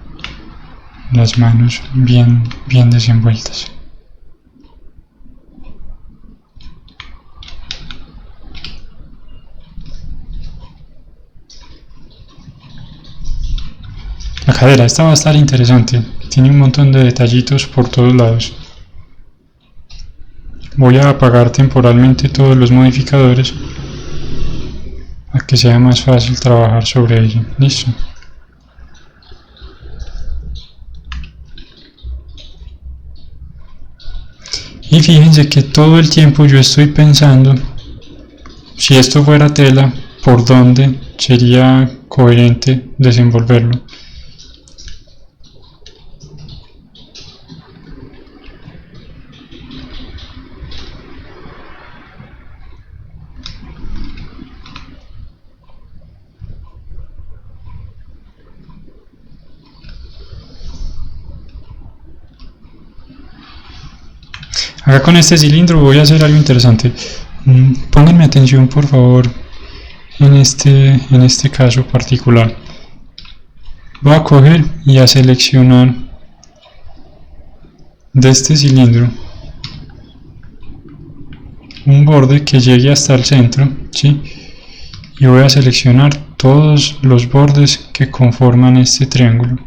las manos bien desenvueltas. La cadera, esta va a estar interesante, tiene un montón de detallitos por todos lados. Voy a apagar temporalmente todos los modificadores para que sea más fácil trabajar sobre ello. Listo. Y fíjense que todo el tiempo yo estoy pensando, si esto fuera tela, por dónde sería coherente desenvolverlo. Acá con este cilindro voy a hacer algo interesante. Pónganme atención por favor en este caso particular. Voy a coger y a seleccionar de este cilindro un borde que llegue hasta el centro, ¿sí? Y voy a seleccionar todos los bordes que conforman este triángulo.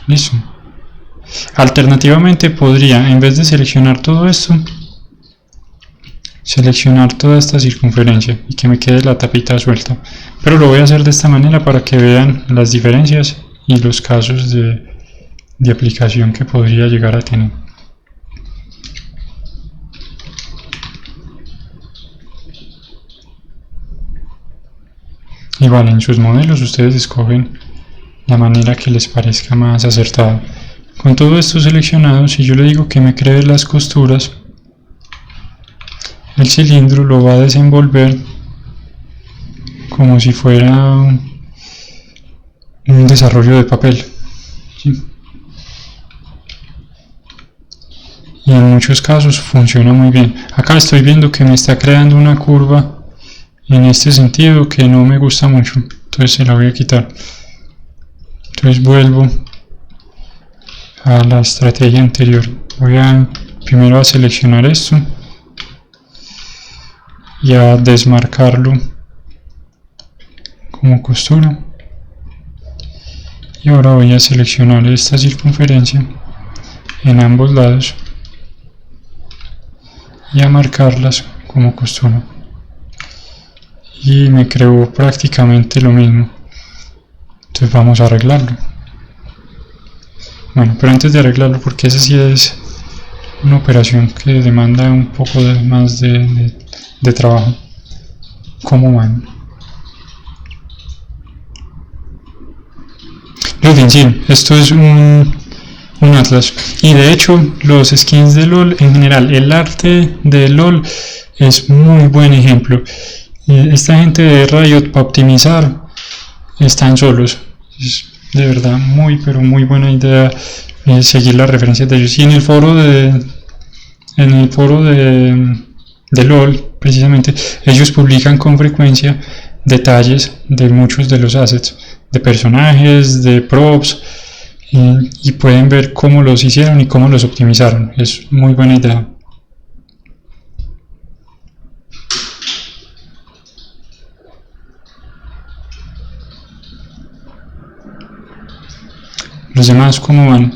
Listo. Alternativamente podría, en vez de seleccionar todo esto, seleccionar toda esta circunferencia y que me quede la tapita suelta, pero lo voy a hacer de esta manera para que vean las diferencias y los casos de aplicación que podría llegar a tener. Y vale, en sus modelos ustedes escogen la manera que les parezca más acertada. Con todo esto seleccionado, si yo le digo que me cree las costuras, el cilindro lo va a desenvolver como si fuera un desarrollo de papel, ¿sí? Y en muchos casos funciona muy bien. Acá estoy viendo que me está creando una curva en este sentido que no me gusta mucho, entonces se la voy a quitar. Entonces vuelvo a la estrategia anterior. Voy a primero a seleccionar esto y a desmarcarlo como costura, y ahora voy a seleccionar esta circunferencia en ambos lados y a marcarlas como costura, y me creó prácticamente lo mismo. Entonces vamos a arreglarlo. Bueno, pero antes de arreglarlo, porque esa sí es una operación que demanda un poco más de trabajo como mano. En fin, sí, esto es un atlas, y de hecho los skins de LOL en general, el arte de LOL es muy buen ejemplo. Esta gente de Riot, para optimizar, están solos. Es de verdad muy pero muy buena idea seguir las referencias de ellos. Y en el foro de LOL, precisamente, ellos publican con frecuencia detalles de muchos de los assets, de personajes, de props, y pueden ver cómo los hicieron y cómo los optimizaron. Es muy buena idea. Los demás, ¿cómo van?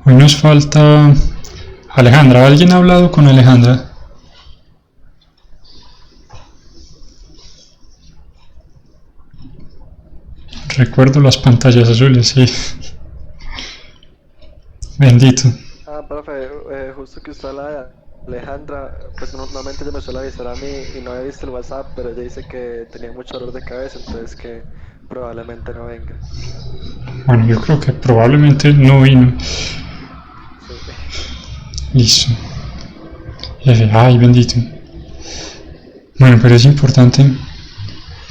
Hoy nos falta Alejandra. ¿Alguien ha hablado con Alejandra? Recuerdo las pantallas azules, sí. Bendito. Profe, justo que usted habla de Alejandra, pues normalmente ella me suele avisar a mí y no he visto el WhatsApp, pero ella dice que tenía mucho dolor de cabeza, entonces que probablemente no venga. Bueno, yo creo que probablemente no vino. Sí. Listo. F, ay bendito. Bueno, pero es importante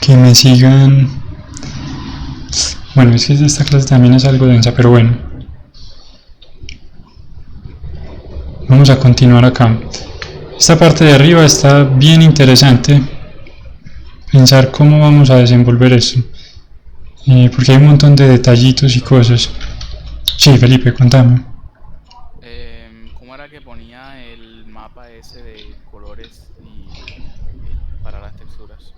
que me sigan. Bueno, es que esta clase también es algo densa, pero bueno. Vamos a continuar acá. Esta parte de arriba está bien interesante. Pensar cómo vamos a desenvolver esto. Porque hay un montón de detallitos y cosas. Sí, Felipe, contame. ¿Cómo era que ponía el mapa ese de colores y para las texturas?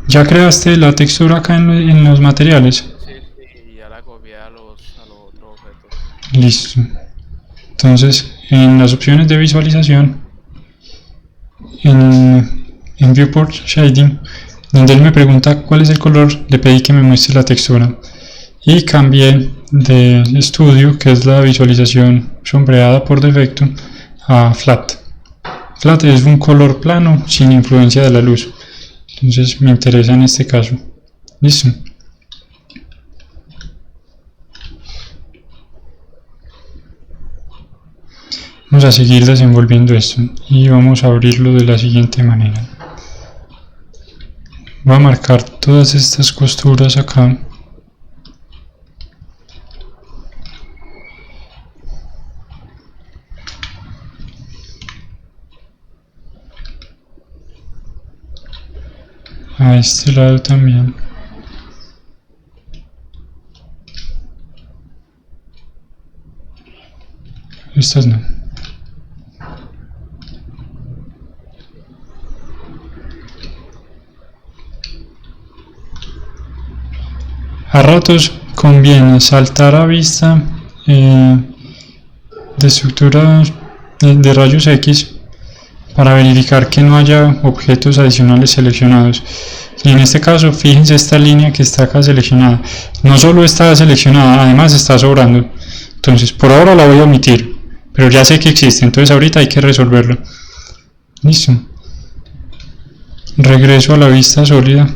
¿Ya creaste la textura acá en los materiales? Sí, y ya la copié a los otros objetos. Listo. Entonces, en las opciones de visualización, en Viewport Shading, donde él me pregunta cuál es el color, le pedí que me muestre la textura. Y cambié de estudio, que es la visualización sombreada por defecto, a Flat. Flat es un color plano sin influencia de la luz. Entonces me interesa en este caso. Listo. Vamos a seguir desenvolviendo esto y vamos a abrirlo de la siguiente manera. Voy a marcar todas estas costuras acá. A este lado también. Estas no. A ratos conviene saltar a vista de estructura de rayos X para verificar que no haya objetos adicionales seleccionados. Y en este caso, fíjense esta línea que está acá seleccionada. No solo está seleccionada, además está sobrando. Entonces, por ahora la voy a omitir, pero ya sé que existe, entonces ahorita hay que resolverlo. Listo. Regreso a la vista sólida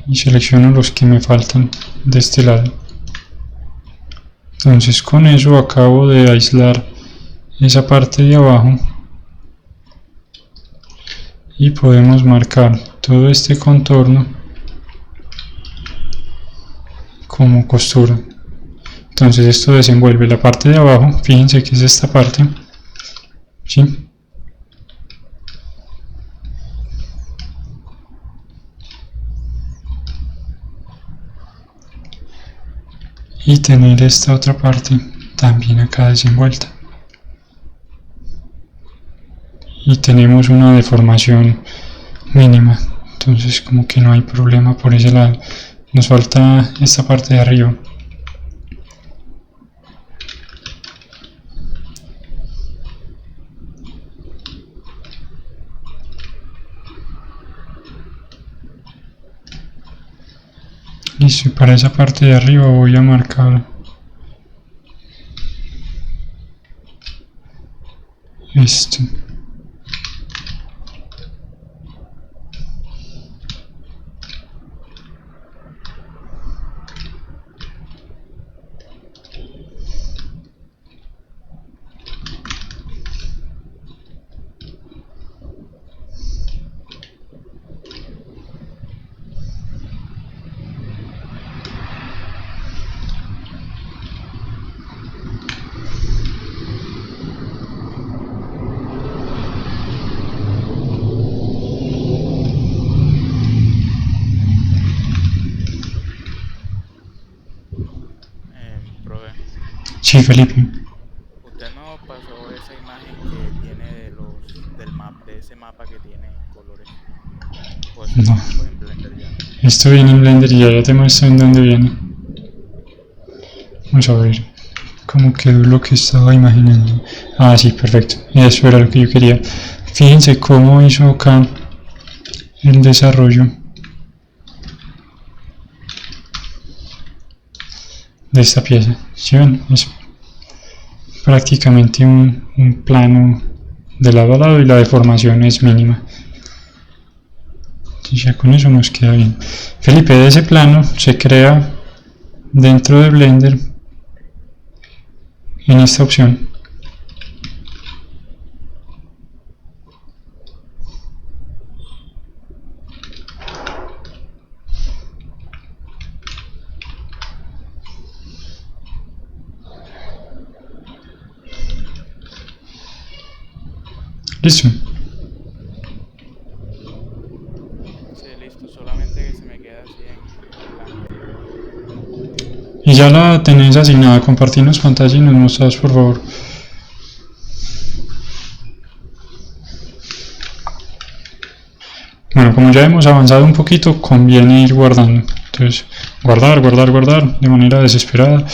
y selecciono los que me faltan de este lado. Entonces, con eso acabo de aislar esa parte de abajo. Y podemos marcar todo este contorno como costura. Entonces esto desenvuelve la parte de abajo, fíjense que es esta parte, ¿sí? Y tener esta otra parte también acá desenvuelta. Y tenemos una deformación mínima, entonces como que no hay problema por ese lado. Nos falta esta parte de arriba. Listo, y para esa parte de arriba voy a marcar esto. Profe, Sí, Felipe. usted nos pasó esa imagen que tiene de ese mapa que tiene colores. Pues No. fue en Blender ya. Esto viene en Blender y ya te muestro en dónde viene. Vamos a ver cómo quedó lo que estaba imaginando. Ah, sí, perfecto. Eso era lo que yo quería. Fíjense cómo hizo acá el desarrollo de esta pieza. ¿Sí ven? Es prácticamente un plano de lado a lado y la deformación es mínima. Y ya con eso nos queda bien. Felipe, de ese plano se crea dentro de Blender en esta opción. Listo. Sí, listo, solamente que se me queda así en blanco. Y ya la tenés asignada. Compartirnos pantalla y nos mostras, por favor. Bueno, como ya hemos avanzado un poquito, conviene ir guardando. Entonces, guardar, guardar, guardar de manera desesperada.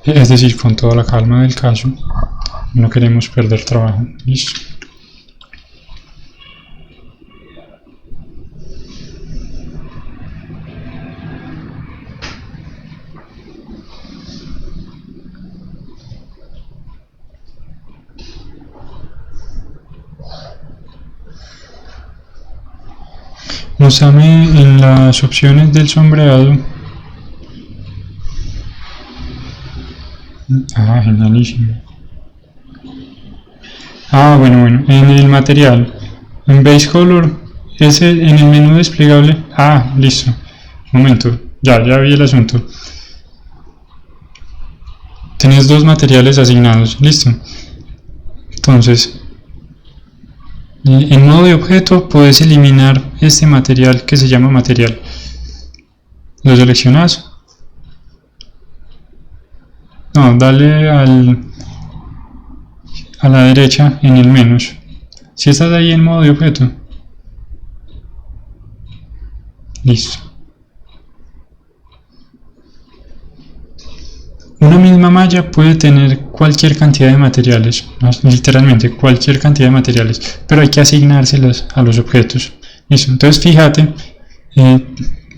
Es decir, con toda la calma del caso. No queremos perder trabajo. Listo. Muéstrame en las opciones del sombreado. Ah, genialísimo. Ah, bueno, en el material, en base color, ese en el menú desplegable. Ah, listo. Momento, ya vi el asunto. Tenés dos materiales asignados, listo. Entonces, en modo de objeto puedes eliminar este material que se llama material. Lo seleccionas. No, dale a la derecha en el menos. Si estás ahí en modo de objeto. Listo. Una misma malla puede tener cualquier cantidad de materiales, ¿no? Literalmente cualquier cantidad de materiales, pero hay que asignárselos a los objetos. Listo. Entonces fíjate,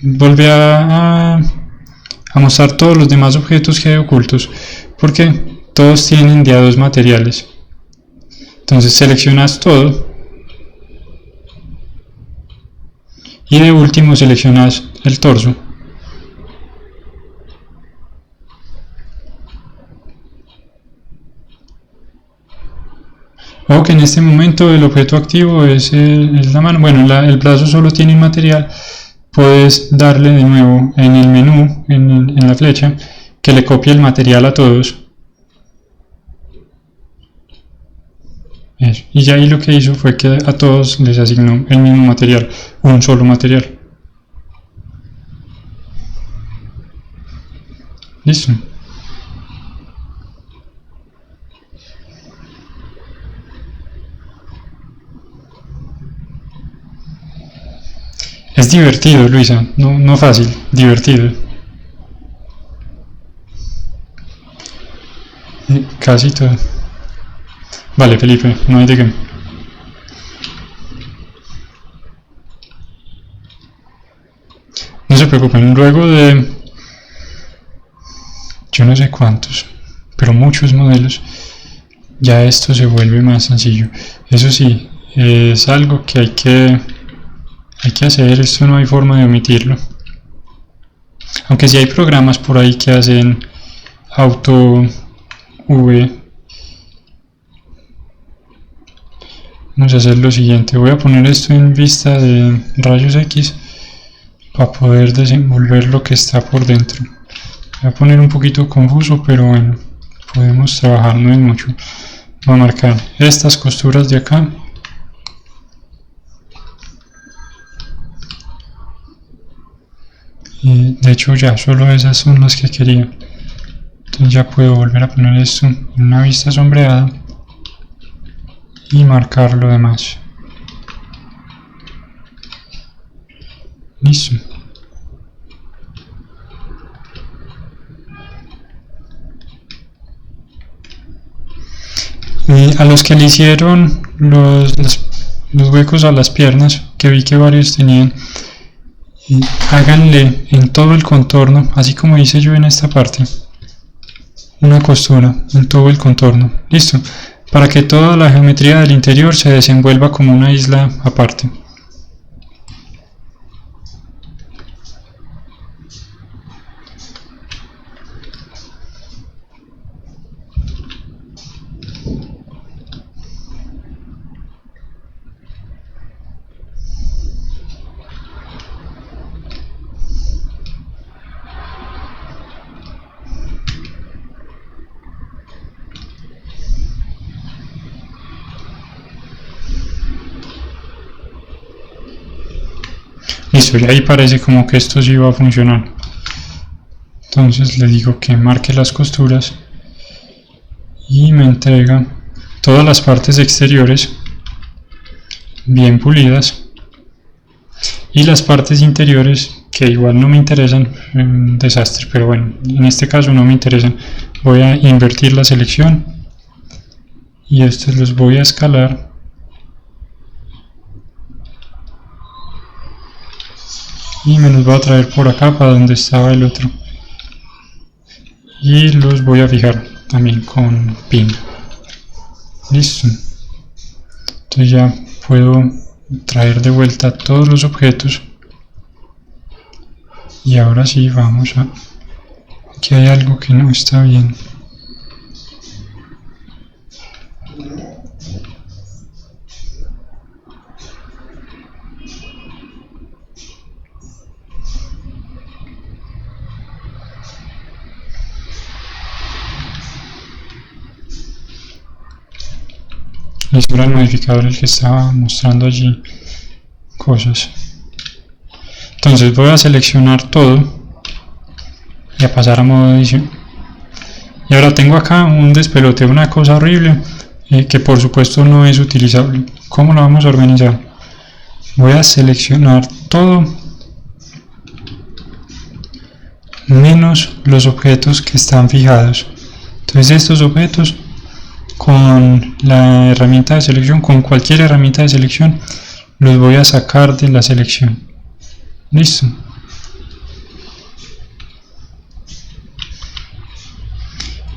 vuelve a mostrar todos los demás objetos que hay ocultos, porque todos tienen de a dos materiales. Entonces seleccionas todo y de último seleccionas el torso. O que en este momento el objeto activo es la mano. Bueno, el brazo solo tiene un material. Puedes darle de nuevo en el menú, en la flecha, que le copie el material a todos. Eso. Y ya ahí lo que hizo fue que a todos les asignó el mismo material, un solo material. Listo. Es divertido, Luisa, no fácil, divertido. Casi todo. Vale, Felipe, no hay de qué. No se preocupen, luego de yo no sé cuántos, pero muchos modelos, ya esto se vuelve más sencillo. Eso sí, es algo que hay que hacer, esto no hay forma de omitirlo. Aunque sí hay programas por ahí que hacen auto V. Vamos a hacer lo siguiente, voy a poner esto en vista de rayos X para poder desenvolver lo que está por dentro. Voy a poner un poquito confuso, pero bueno, podemos trabajar, no es mucho. Voy a marcar estas costuras de acá. Y de hecho ya solo esas son las que quería. Entonces ya puedo volver a poner esto en una vista sombreada y marcar lo demás. Listo. Y a los que le hicieron los huecos a las piernas, que vi que varios tenían, háganle en todo el contorno, así como hice yo en esta parte, una costura en todo el contorno. Listo, para que toda la geometría del interior se desenvuelva como una isla aparte. Listo, y ahí parece como que esto sí va a funcionar. Entonces le digo que marque las costuras y me entrega todas las partes exteriores bien pulidas, y las partes interiores, que igual no me interesan, un desastre, pero bueno, en este caso no me interesan. Voy a invertir la selección y estos los voy a escalar y me los voy a traer por acá para donde estaba el otro, y los voy a fijar también con pin. Listo, entonces ya puedo traer de vuelta todos los objetos. Y ahora sí, vamos a... Aquí hay algo que no está bien. Ese era el modificador el que estaba mostrando allí cosas. Entonces voy a seleccionar todo y a pasar a modo edición. Y ahora tengo acá un despelote, una cosa horrible que por supuesto no es utilizable. ¿Cómo lo vamos a organizar? Voy a seleccionar todo menos los objetos que están fijados. Entonces estos objetos, con la herramienta de selección, con cualquier herramienta de selección, los voy a sacar de la selección. Listo.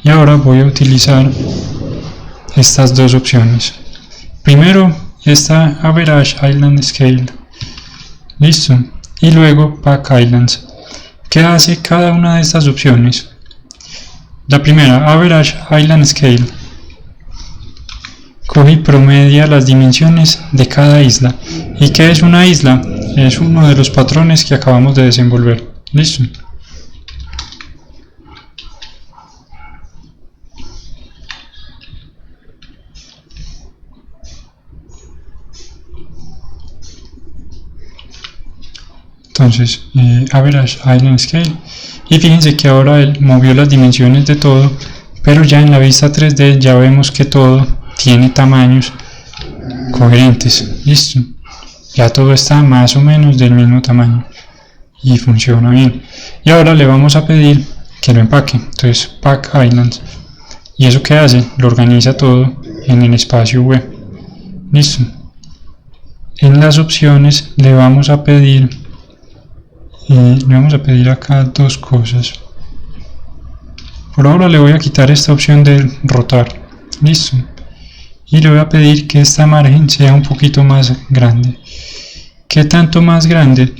Y ahora voy a utilizar estas dos opciones. Primero esta Average Island Scale. Listo. Y luego Pack Islands. ¿Qué hace cada una de estas opciones? La primera, Average Island Scale, coge y promedia las dimensiones de cada isla. ¿Y qué es una isla? Es uno de los patrones que acabamos de desenvolver. Listo. Entonces, Average Island Scale, y fíjense que ahora él movió las dimensiones de todo, pero ya en la vista 3D ya vemos que todo tiene tamaños coherentes. Listo, ya todo está más o menos del mismo tamaño y funciona bien. Y ahora le vamos a pedir que lo empaque. Entonces Pack Islands, y eso que hace, lo organiza todo en el espacio web. Listo. En las opciones le vamos a pedir acá dos cosas. Por ahora le voy a quitar esta opción de rotar. Listo. Y le voy a pedir que esta margen sea un poquito más grande. ¿Qué tanto más grande?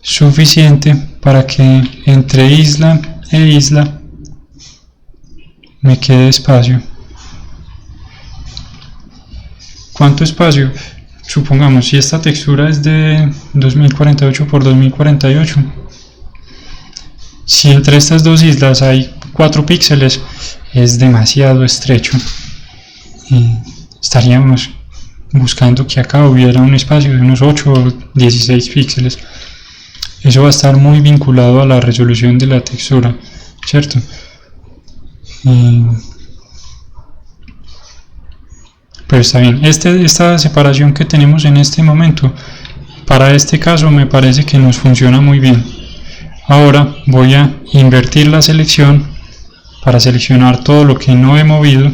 Suficiente para que entre isla e isla me quede espacio. ¿Cuánto espacio? Supongamos, si esta textura es de 2048 por 2048, si entre estas dos islas hay 4 píxeles, es demasiado estrecho. Estaríamos buscando que acá hubiera un espacio de unos 8 o 16 píxeles. Eso va a estar muy vinculado a la resolución de la textura, ¿cierto? Pero está bien. Esta separación que tenemos en este momento, para este caso me parece que nos funciona muy bien. Ahora voy a invertir la selección para seleccionar todo lo que no he movido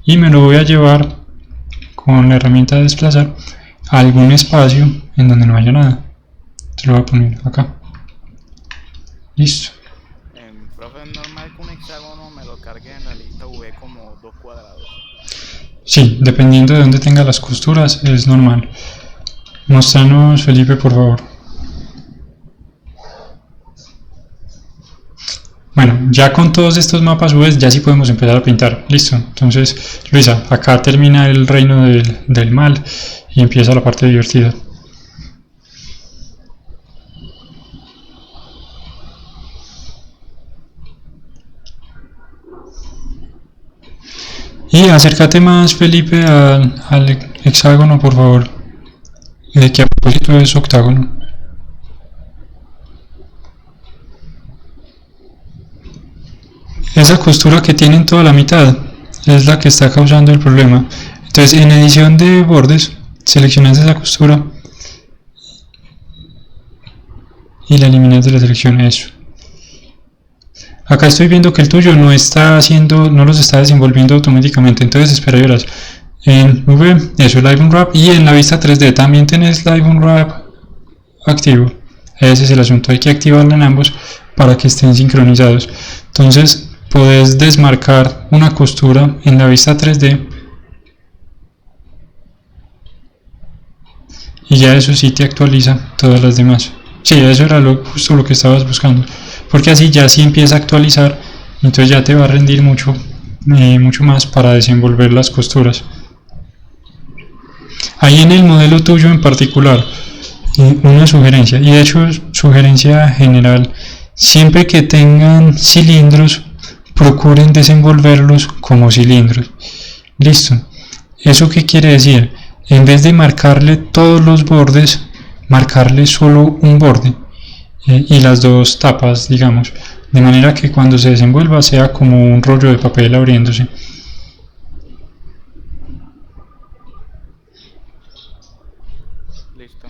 y me lo voy a llevar con la herramienta de desplazar a algún espacio en donde no haya nada. Se lo voy a poner acá. Listo. Profe, ¿es normal que un hexágono me lo cargue en la lista V como 2 cuadrados? Sí, dependiendo de dónde tenga las costuras es normal. Mostranos, Felipe, por favor. Bueno, ya con todos estos mapas UV ya sí podemos empezar a pintar. Listo. Entonces, Luisa, acá termina el reino del mal y empieza la parte divertida. Y acércate más, Felipe, al hexágono, por favor. Que a propósito es octágono. esa costura que tiene en toda la mitad es la que está causando el problema. Entonces en edición de bordes seleccionas esa costura y la eliminas de la selección. Eso. Acá estoy viendo que el tuyo no los está desenvolviendo automáticamente, entonces espera y verás. En V, eso, Live Unwrap, y en la vista 3D también tenés Live Unwrap activo. Ese es el asunto, hay que activarlo en ambos para que estén sincronizados. Entonces podés desmarcar una costura en la vista 3D y ya eso sí te actualiza todas las demás. Sí, eso era justo lo que estabas buscando, porque así ya sí empieza a actualizar, entonces ya te va a rendir mucho más para desenvolver las costuras. Ahí en el modelo tuyo en particular, una sugerencia, y de hecho sugerencia general, siempre que tengan cilindros, procuren desenvolverlos como cilindros. Listo. ¿Eso qué quiere decir? En vez de marcarle todos los bordes, marcarle solo un borde y las dos tapas, digamos, de manera que cuando se desenvuelva sea como un rollo de papel abriéndose. Listo.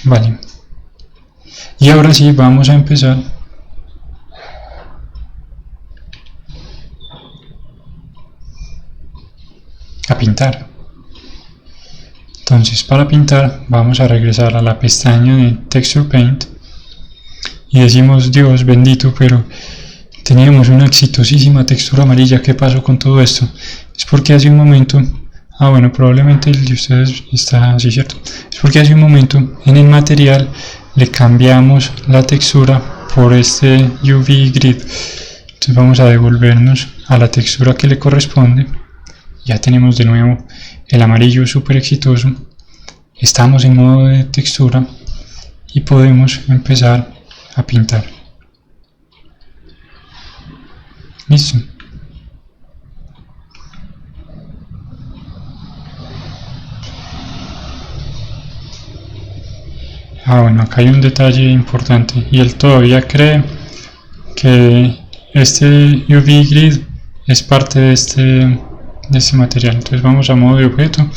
Vale. Y ahora sí vamos a empezar a pintar. Entonces, para pintar vamos a regresar a la pestaña de Texture Paint y decimos: Dios bendito, pero teníamos una exitosísima textura amarilla. ¿Qué pasó con todo esto? Es porque hace un momento, bueno, probablemente el de ustedes está así, ¿cierto? Es porque hace un momento en el material le cambiamos la textura por este UV Grid. Entonces vamos a devolvernos a la textura que le corresponde. Ya tenemos de nuevo el amarillo súper exitoso. Estamos en modo de textura y podemos empezar a pintar. Listo. Bueno, acá hay un detalle importante y él todavía cree que este UV Grid es parte de este material. Entonces vamos a modo de objeto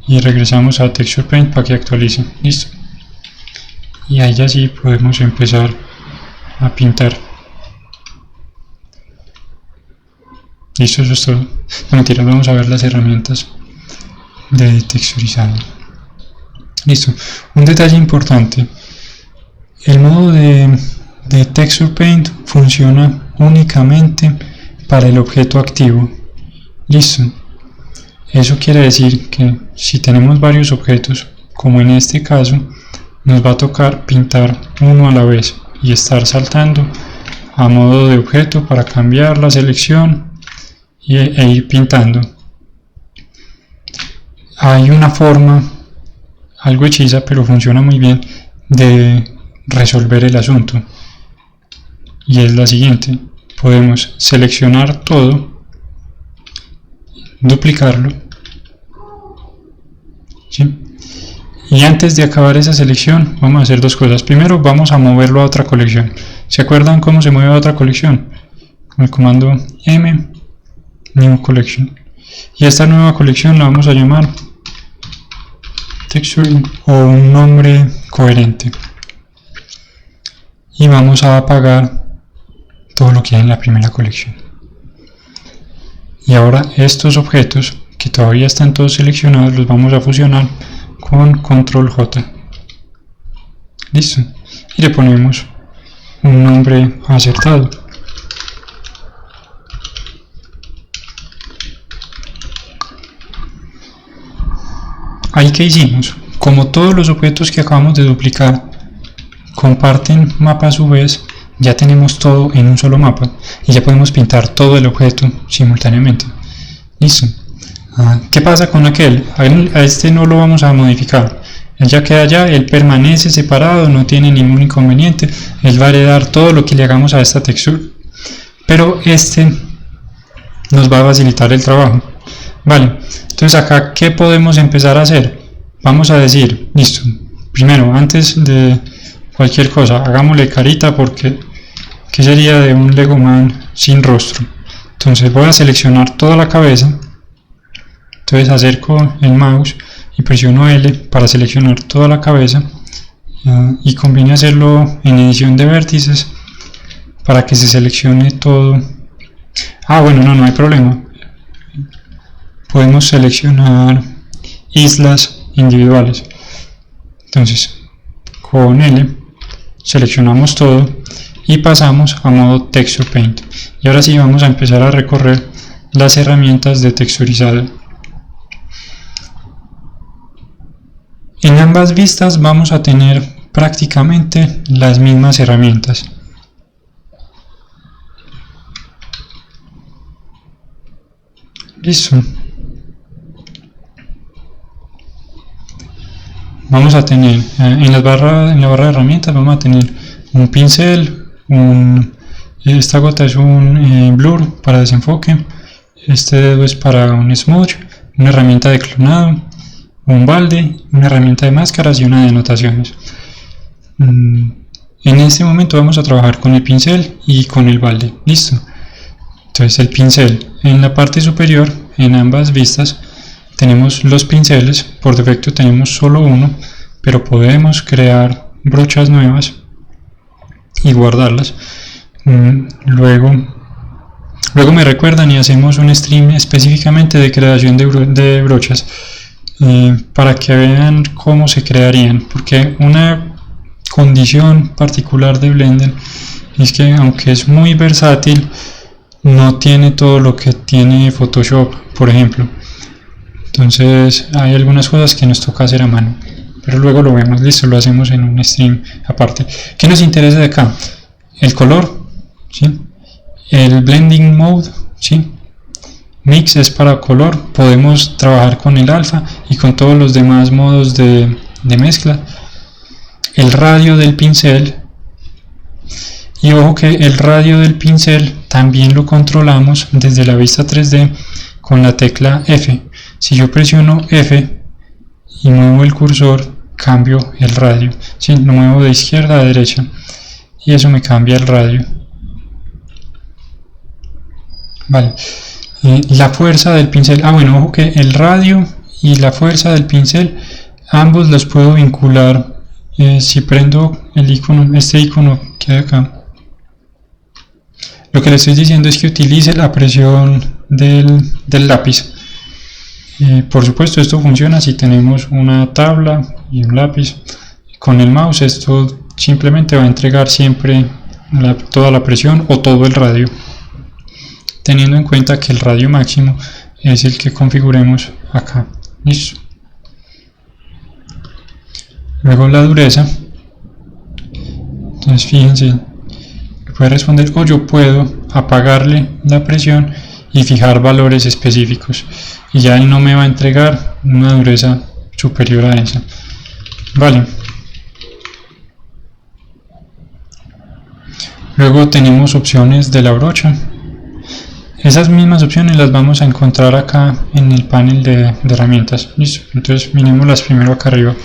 y regresamos a Texture Paint para que actualice. Listo. Y ahí ya sí podemos empezar a pintar. Listo, eso es todo. No mentira, vamos a ver las herramientas de texturizado. Listo. Un detalle importante: el modo de Texture Paint funciona únicamente para el objeto activo. Listo. Eso quiere decir que si tenemos varios objetos, como en este caso, nos va a tocar pintar uno a la vez y estar saltando a modo de objeto para cambiar la selección e ir pintando. Hay una forma algo hechiza, pero funciona muy bien, de resolver el asunto, y es la siguiente: podemos seleccionar todo, duplicarlo, ¿sí? Y antes de acabar esa selección vamos a hacer dos cosas. Primero vamos a moverlo a otra colección. ¿Se acuerdan cómo se mueve a otra colección? Con el comando M, New Collection, y esta nueva colección la vamos a llamar Texture o un nombre coherente, y vamos a apagar todo lo que hay en la primera colección. Y ahora estos objetos que todavía están todos seleccionados los vamos a fusionar con Control J. Listo. Y le ponemos un nombre acertado. Ahí, ¿qué hicimos? Como todos los objetos que acabamos de duplicar comparten mapa a su vez, ya tenemos todo en un solo mapa y ya podemos pintar todo el objeto simultáneamente. Listo. ¿Qué pasa con aquel? A este no lo vamos a modificar. Él ya queda allá, él permanece separado, no tiene ningún inconveniente. Él va a heredar todo lo que le hagamos a esta textura. Pero este nos va a facilitar el trabajo. Vale, entonces acá, ¿qué podemos empezar a hacer? Vamos a decir, listo, primero, antes de cualquier cosa, hagámosle carita porque ¿qué sería de un Legoman sin rostro? Entonces voy a seleccionar toda la cabeza, entonces acerco el mouse y presiono L para seleccionar toda la cabeza, y conviene hacerlo en edición de vértices para que se seleccione todo. Bueno, no hay problema, podemos seleccionar islas individuales. Entonces con L seleccionamos todo y pasamos a modo Texture Paint, y ahora sí vamos a empezar a recorrer las herramientas de texturizado. En ambas vistas vamos a tener prácticamente las mismas herramientas. Listo. Vamos a tener en la barra de herramientas vamos a tener un pincel, esta gota es un blur para desenfoque, este dedo es para un smudge, una herramienta de clonado, un balde, una herramienta de máscaras y una de anotaciones. En este momento vamos a trabajar con el pincel y con el balde. Listo. Entonces el pincel, en la parte superior, en ambas vistas, tenemos los pinceles. Por defecto tenemos solo uno, pero podemos crear brochas nuevas y guardarlas. Luego me recuerdan y hacemos un stream específicamente de creación de brochas, para que vean cómo se crearían, porque una condición particular de Blender es que, aunque es muy versátil, no tiene todo lo que tiene Photoshop, por ejemplo. Entonces hay algunas cosas que nos toca hacer a mano, pero luego lo vemos. Listo, lo hacemos en un stream aparte. ¿Qué nos interesa de acá? El color, ¿sí? El blending mode, ¿sí? Mix es para color. Podemos trabajar con el alfa y con todos los demás modos de mezcla. El radio del pincel, y ojo que el radio del pincel también lo controlamos desde la vista 3D con la tecla F. Si yo presiono F y muevo el cursor, cambio el radio, ¿sí? Lo muevo de izquierda a derecha y eso me cambia el radio. Vale. La fuerza del pincel, bueno, ojo que el radio y la fuerza del pincel ambos los puedo vincular. Si prendo el icono, este icono que hay acá, lo que le estoy diciendo es que utilice la presión del lápiz. Por supuesto, esto funciona si tenemos una tabla y un lápiz. Con el mouse esto simplemente va a entregar siempre toda la presión o todo el radio, teniendo en cuenta que el radio máximo es el que configuremos acá. Listo. Luego la dureza. Entonces fíjense, puede responder, o yo puedo apagarle la presión y fijar valores específicos, y ya él no me va a entregar una dureza superior a esa. Vale. Luego tenemos opciones de la brocha. Esas mismas opciones las vamos a encontrar acá en el panel de herramientas. Listo. Entonces miremoslas primero acá arriba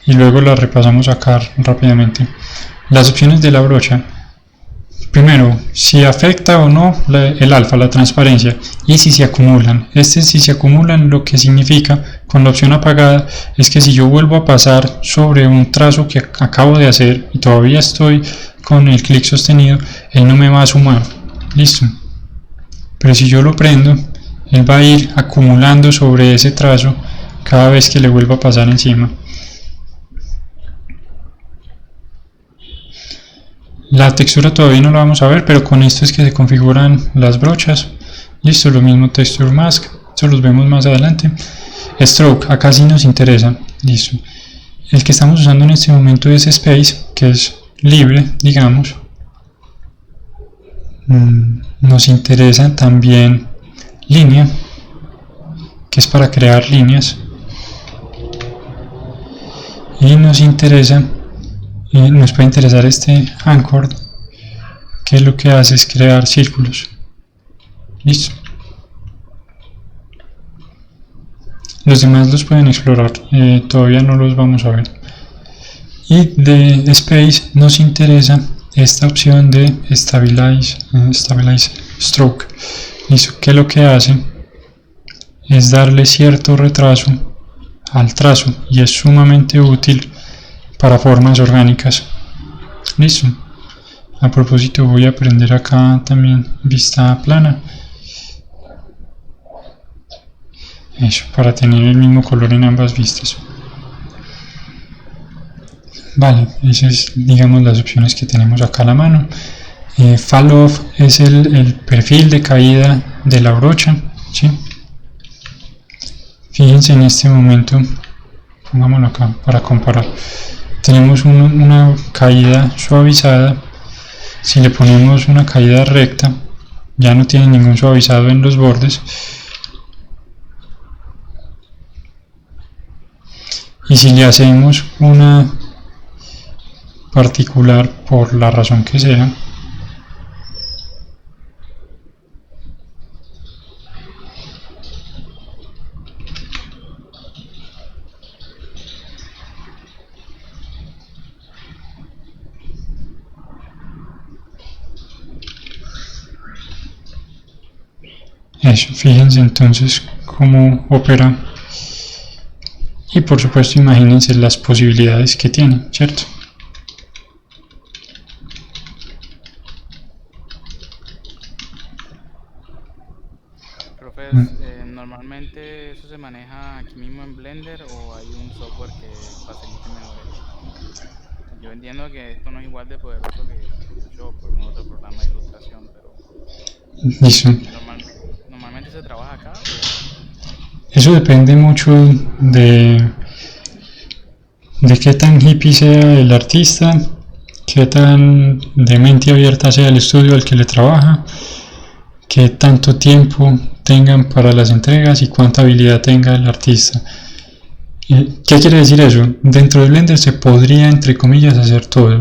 y luego las repasamos acá rápidamente. Las opciones de la brocha. Primero, si afecta o no el alfa, la transparencia, y si se acumulan. Si se acumulan, lo que significa con la opción apagada es que si yo vuelvo a pasar sobre un trazo que acabo de hacer y todavía estoy con el clic sostenido, él no me va a sumar. Listo. Pero si yo lo prendo, él va a ir acumulando sobre ese trazo cada vez que le vuelva a pasar encima. La textura todavía no la vamos a ver, pero con esto es que se configuran las brochas. Listo, lo mismo Texture Mask, eso los vemos más adelante. Stroke, acá sí nos interesa. Listo. El que estamos usando en este momento es Space, que es libre, digamos. Nos interesa también Línea, que es para crear líneas. Y nos puede interesar este Anchor, que lo que hace es crear círculos. Listo. Los demás los pueden explorar, todavía no los vamos a ver. Y de Space nos interesa esta opción de Stabilize Stroke. Listo, que lo que hace es darle cierto retraso al trazo y es sumamente útil para formas orgánicas. Listo. A propósito, voy a prender acá también vista plana. Eso, para tener el mismo color en ambas vistas. Vale, esas es, digamos, las opciones que tenemos acá a la mano. Fall off es el perfil de caída de la brocha, ¿sí? Fíjense en este momento, pongámoslo acá para comparar. Tenemos una caída suavizada. Si le ponemos una caída recta, ya no tiene ningún suavizado en los bordes. Y si le hacemos una particular, por la razón que sea, eso, fíjense entonces cómo opera. Y por supuesto imagínense las posibilidades que tiene, ¿cierto? Profe, ¿normalmente eso se maneja aquí mismo en Blender o hay un software que facilite mejor eso? Yo entiendo que esto no es igual de poderoso que Photoshop o algún otro programa de ilustración, pero Listo. ¿normalmente se trabaja acá? Eso depende mucho de qué tan hippie sea el artista, qué tan de mente abierta sea el estudio al que le trabaja, qué tanto tiempo tengan para las entregas y cuánta habilidad tenga el artista. ¿Qué quiere decir eso? Dentro de Blender se podría, entre comillas, hacer todo.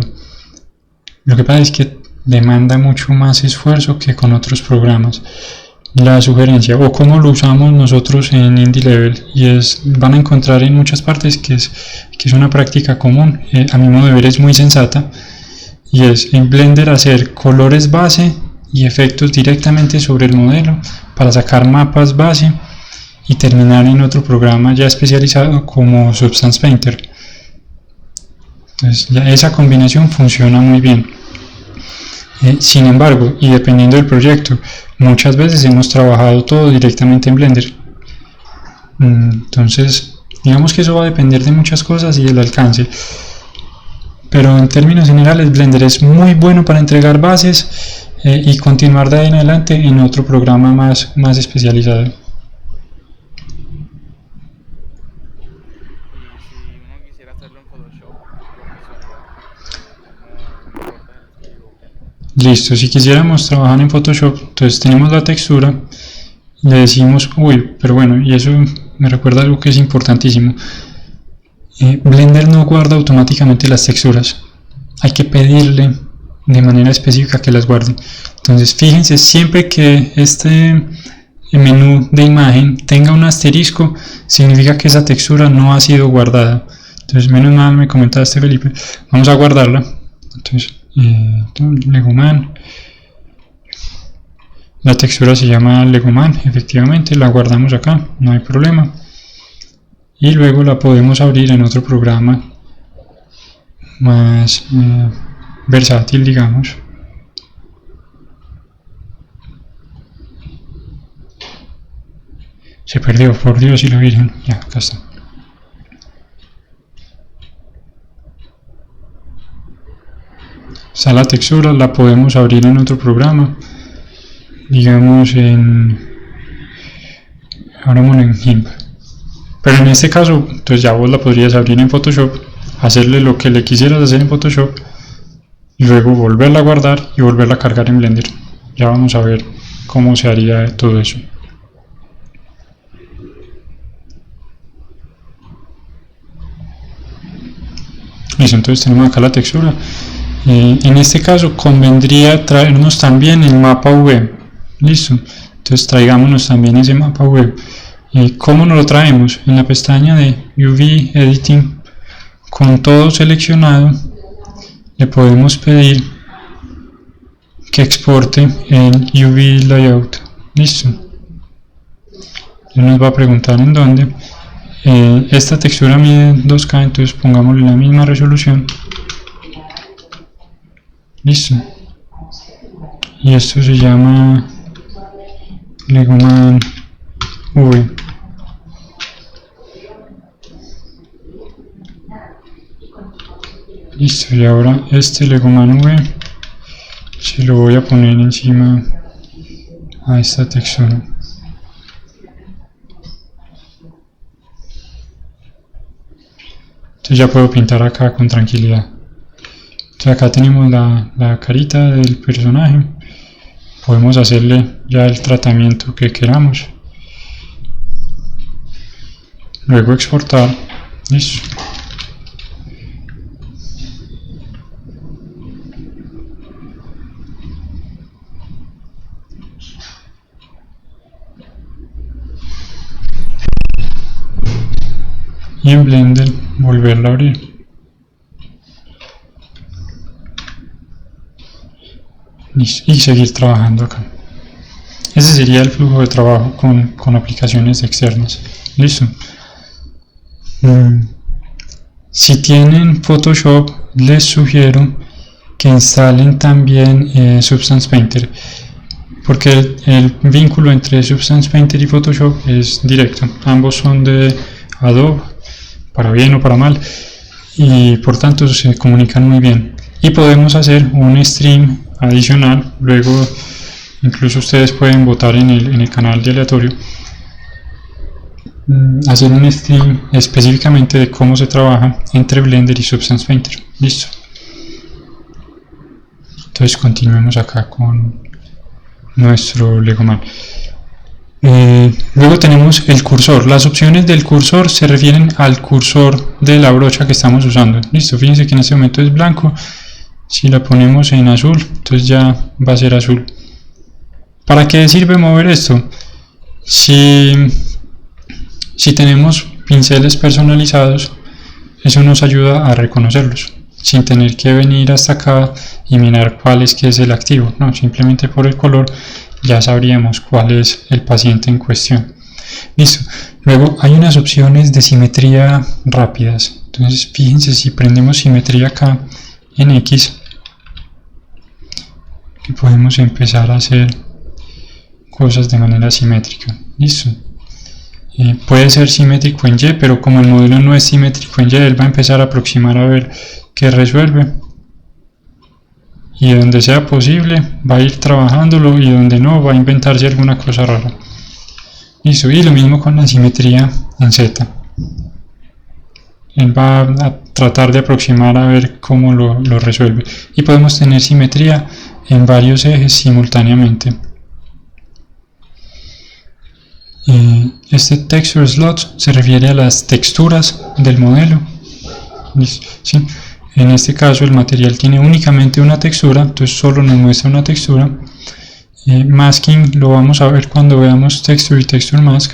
Lo que pasa es que demanda mucho más esfuerzo que con otros programas. La sugerencia, o como lo usamos nosotros en Indie Level, y van a encontrar en muchas partes que es una práctica común, a mi modo de ver es muy sensata, y es en Blender hacer colores base y efectos directamente sobre el modelo para sacar mapas base y terminar en otro programa ya especializado como Substance Painter. Entonces ya esa combinación funciona muy bien. Sin embargo, y dependiendo del proyecto, muchas veces hemos trabajado todo directamente en Blender. Entonces, digamos que eso va a depender de muchas cosas y del alcance. Pero en términos generales, Blender es muy bueno para entregar bases y continuar de ahí en adelante en otro programa más especializado. Listo, si quisiéramos trabajar en Photoshop, entonces tenemos la textura, le decimos, uy, pero bueno, y eso me recuerda algo que es importantísimo. Blender no guarda automáticamente las texturas, hay que pedirle de manera específica que las guarde. Entonces fíjense, siempre que este menú de imagen tenga un asterisco, significa que esa textura no ha sido guardada. Entonces, menos mal me comentaste, Felipe, vamos a guardarla. Entonces, Legoman, la textura se llama Legoman, efectivamente la guardamos acá, no hay problema, y luego la podemos abrir en otro programa más versátil, digamos. Se perdió, por Dios y la Virgen, ya, acá está. Está la textura, la podemos abrir en otro programa, digamos ahora en GIMP. Pero en este caso, entonces ya vos la podrías abrir en Photoshop, hacerle lo que le quisieras hacer en Photoshop, y luego volverla a guardar y volverla a cargar en Blender. Ya vamos a ver cómo se haría todo eso. Listo, entonces tenemos acá la textura. En este caso convendría traernos también el mapa V. Listo, entonces traigámonos también ese mapa V. ¿Cómo nos lo traemos? En la pestaña de UV Editing, con todo seleccionado, le podemos pedir que exporte el UV layout. Listo. Él nos va a preguntar en dónde. Esta textura mide 2K, entonces pongámosle la misma resolución. Listo. Y esto se llama Legoman V. Listo, y ahora este Legoman V se lo voy a poner encima a esta textura. Entonces ya puedo pintar acá con tranquilidad. Entonces acá tenemos la carita del personaje. Podemos hacerle ya el tratamiento que queramos. Luego exportar. Listo. Y en Blender volverla a abrir. Listo. Y seguir trabajando acá. Ese sería el flujo de trabajo con aplicaciones externas. Listo. Si tienen Photoshop, les sugiero que instalen también Substance Painter, porque el vínculo entre Substance Painter y Photoshop es directo. Ambos son de Adobe, para bien o para mal, y por tanto se comunican muy bien. Y podemos hacer un stream adicional. Luego incluso ustedes pueden votar en el canal de aleatorio, hacer un stream específicamente de cómo se trabaja entre Blender y Substance Painter. Listo. Entonces continuemos acá con nuestro Legoman. Luego tenemos el cursor. Las opciones del cursor se refieren al cursor de la brocha que estamos usando. Listo, fíjense que en este momento es blanco. Si la ponemos en azul, entonces ya va a ser azul. ¿Para qué sirve mover esto? Si tenemos pinceles personalizados, eso nos ayuda a reconocerlos, sin tener que venir hasta acá y mirar cuál es que es el activo. No, simplemente por el color ya sabríamos cuál es el paciente en cuestión. Listo. Luego hay unas opciones de simetría rápidas. Entonces fíjense, si prendemos simetría acá en X, que podemos empezar a hacer cosas de manera simétrica. Listo. Puede ser simétrico en Y, pero como el modelo no es simétrico en Y, él va a empezar a aproximar a ver qué resuelve. Y donde sea posible va a ir trabajándolo, y donde no va a inventarse alguna cosa rara. Listo. Y lo mismo con la simetría en Z. Él va a tratar de aproximar a ver cómo lo resuelve. Y podemos tener simetría en varios ejes simultáneamente. Este texture slot se refiere a las texturas del modelo. ¿Sí? En este caso el material tiene únicamente una textura, entonces solo nos muestra una textura. Masking lo vamos a ver cuando veamos Texture y Texture Mask.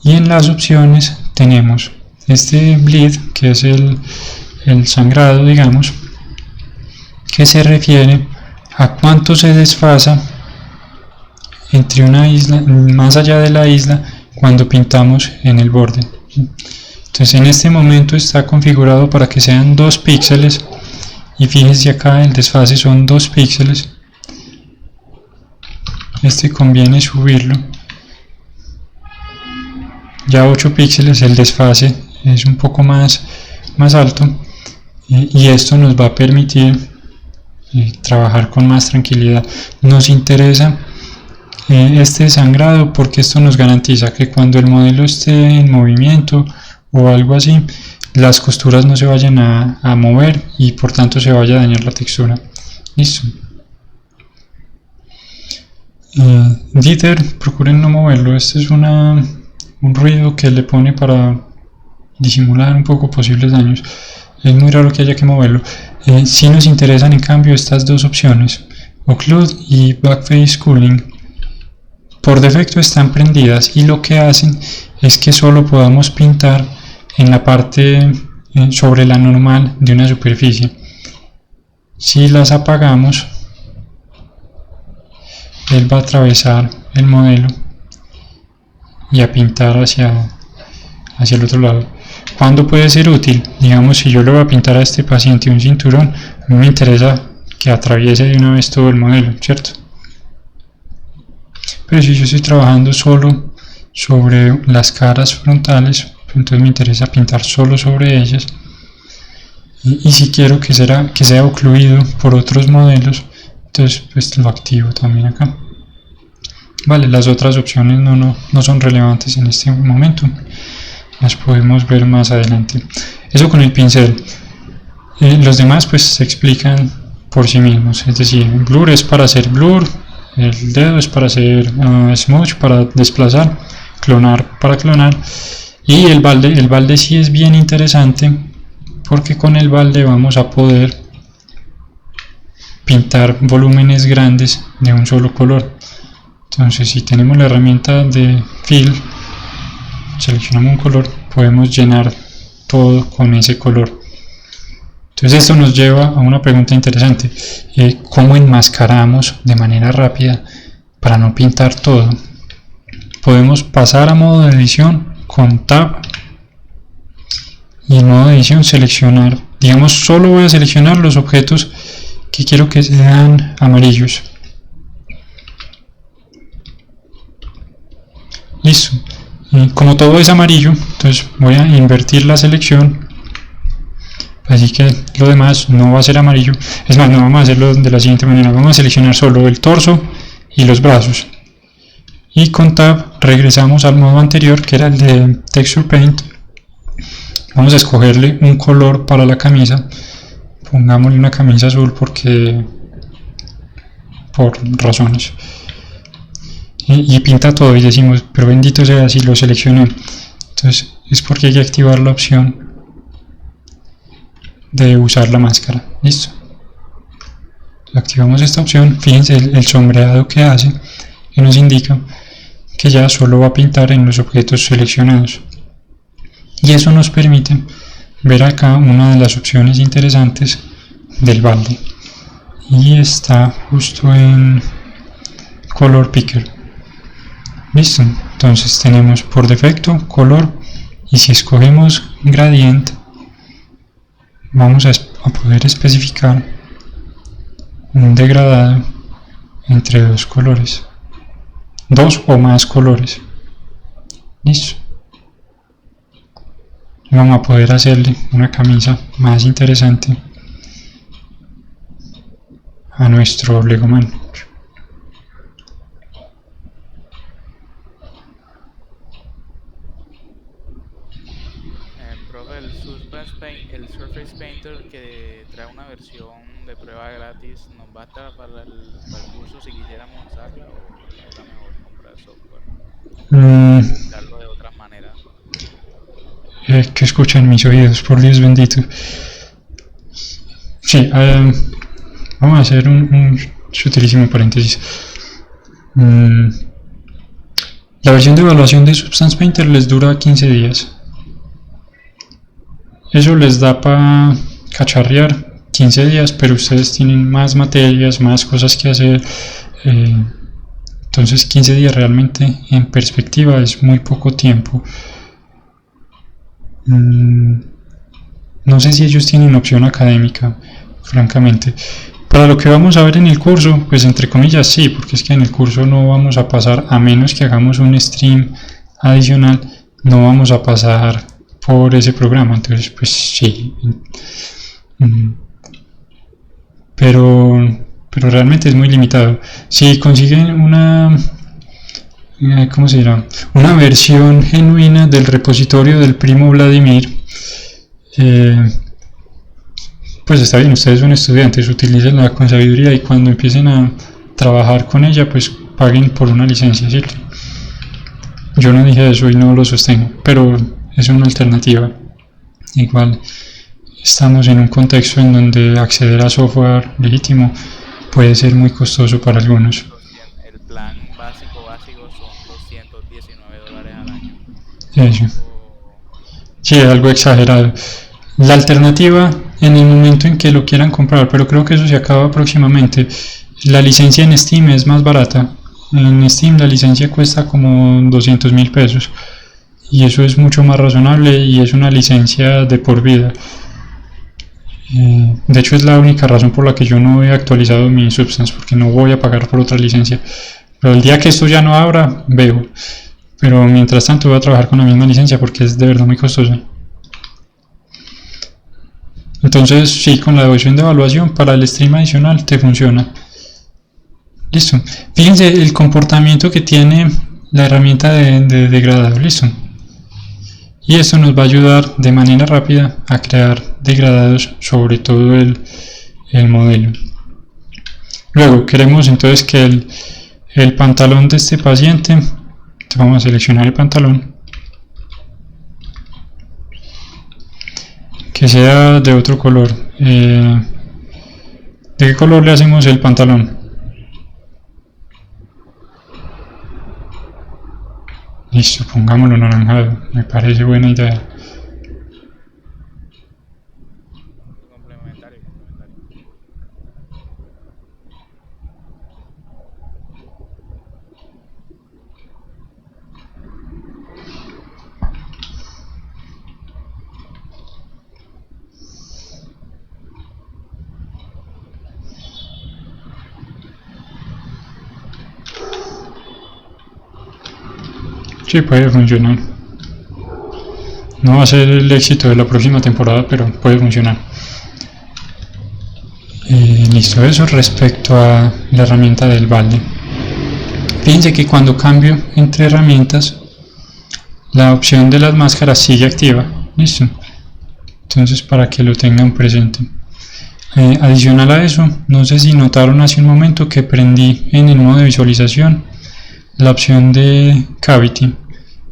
Y en las opciones tenemos este bleed, que es el sangrado, digamos, que se refiere a cuánto se desfasa entre una isla, más allá de la isla, cuando pintamos en el borde. Entonces en este momento está configurado para que sean 2 píxeles, y fíjense acá el desfase son 2 píxeles. Este conviene subirlo, ya 8 píxeles el desfase es un poco más alto, y esto nos va a permitir trabajar con más tranquilidad. Nos interesa este sangrado porque esto nos garantiza que cuando el modelo esté en movimiento o algo así, las costuras no se vayan a mover y por tanto se vaya a dañar la textura. Listo. Dither, procuren no moverlo. Este es un ruido que le pone para disimular un poco posibles daños. Es muy raro que haya que moverlo. Si nos interesan en cambio estas dos opciones, Occlude y Backface Cooling. Por defecto están prendidas y lo que hacen es que solo podamos pintar en la parte sobre la normal de una superficie. Si las apagamos, él va a atravesar el modelo y a pintar hacia el otro lado. ¿Cuándo puede ser útil? Digamos, si yo le voy a pintar a este paciente un cinturón, a mí me interesa que atraviese de una vez todo el modelo, ¿cierto? Pero si yo estoy trabajando solo sobre las caras frontales, entonces me interesa pintar solo sobre ellas. Y si quiero que sea ocluido por otros modelos, entonces pues lo activo también acá. Vale, las otras opciones no son relevantes en este momento, las podemos ver más adelante. Eso con el pincel. Los demás pues se explican por sí mismos, es decir, el blur es para hacer blur, el dedo es para hacer smudge, para desplazar, clonar para clonar, y el balde sí es bien interesante porque con el balde vamos a poder pintar volúmenes grandes de un solo color. Entonces si tenemos la herramienta de fill, seleccionamos un color, podemos llenar todo con ese color. Entonces esto nos lleva a una pregunta interesante: ¿cómo enmascaramos de manera rápida para no pintar todo? Podemos pasar a modo de edición con Tab y en modo de edición seleccionar, digamos, solo voy a seleccionar los objetos que quiero que sean amarillos. Listo. Y como todo es amarillo, entonces voy a invertir la selección, así que lo demás no va a ser amarillo. Es más, no vamos a hacerlo de la siguiente manera: vamos a seleccionar solo el torso y los brazos, y con Tab regresamos al modo anterior, que era el de Texture Paint. Vamos a escogerle un color para la camisa, pongámosle una camisa azul por razones, y pinta todo y decimos, pero bendito sea si lo seleccioné. Entonces es porque hay que activar la opción de usar la máscara. Listo, activamos esta opción. Fíjense el sombreado que hace, que nos indica que ya solo va a pintar en los objetos seleccionados, y eso nos permite ver acá una de las opciones interesantes del balde, y está justo en Color Picker. Listo, entonces tenemos por defecto color, y si escogemos Gradient vamos a poder especificar un degradado entre dos colores, dos o más colores. Listo, vamos a poder hacerle una camisa más interesante a nuestro Legoman. Profe, el Surface Painter que trae una versión de prueba gratis, ¿nos basta para el curso si quisiéramos usarla, o está mejor comprar software? Usarlo de otras maneras. Que escuchan mis oídos, por Dios bendito. Sí, vamos a hacer un sutilísimo paréntesis. La versión de evaluación de Substance Painter les dura 15 días. Eso les da para cacharrear 15 días, pero ustedes tienen más materias, más cosas que hacer. Entonces 15 días realmente en perspectiva es muy poco tiempo. No sé si ellos tienen opción académica, francamente. Para lo que vamos a ver en el curso, pues entre comillas sí, porque es que en el curso no vamos a pasar, a menos que hagamos un stream adicional, no vamos a pasar por ese programa. Entonces pues sí, pero realmente es muy limitado. Si consiguen una ¿cómo se dirá? Una versión genuina del repositorio del primo Vladimir, pues está bien, ustedes son estudiantes, utilicen con sabiduría, y cuando empiecen a trabajar con ella, pues paguen por una licencia, ¿cierto? Yo no dije eso y no lo sostengo, pero es una alternativa. Igual estamos en un contexto en donde acceder a software legítimo puede ser muy costoso para algunos. El plan básico son $219 al año. Eso. Sí, es algo exagerado. La alternativa, en el momento en que lo quieran comprar, pero creo que eso se acaba próximamente, la licencia en Steam es más barata, En Steam la licencia cuesta como 200.000 pesos y eso es mucho más razonable y es una licencia de por vida. De hecho es la única razón por la que yo no he actualizado mi Substance, porque no voy a pagar por otra licencia. Pero el día que esto ya no abra, veo. Pero mientras tanto voy a trabajar con la misma licencia porque es de verdad muy costosa. Entonces sí, con la opción de evaluación para el stream adicional te funciona. Listo. Fíjense el comportamiento que tiene la herramienta de degradado. Listo. Y esto nos va a ayudar de manera rápida a crear degradados sobre todo el modelo. Luego queremos entonces que el pantalón de este paciente, vamos a seleccionar el pantalón, que sea de otro color. ¿De qué color le hacemos el pantalón? Listo, pongámoslo naranjado, me parece buena idea. Complementario. Sí, puede funcionar. No va a ser el éxito de la próxima temporada, pero puede funcionar. Listo, eso respecto a la herramienta del balde. Fíjense que cuando cambio entre herramientas, la opción de las máscaras sigue activa. Listo. Entonces, para que lo tengan presente. Adicional a eso, no sé si notaron hace un momento que prendí en el modo de visualización la opción de Cavity,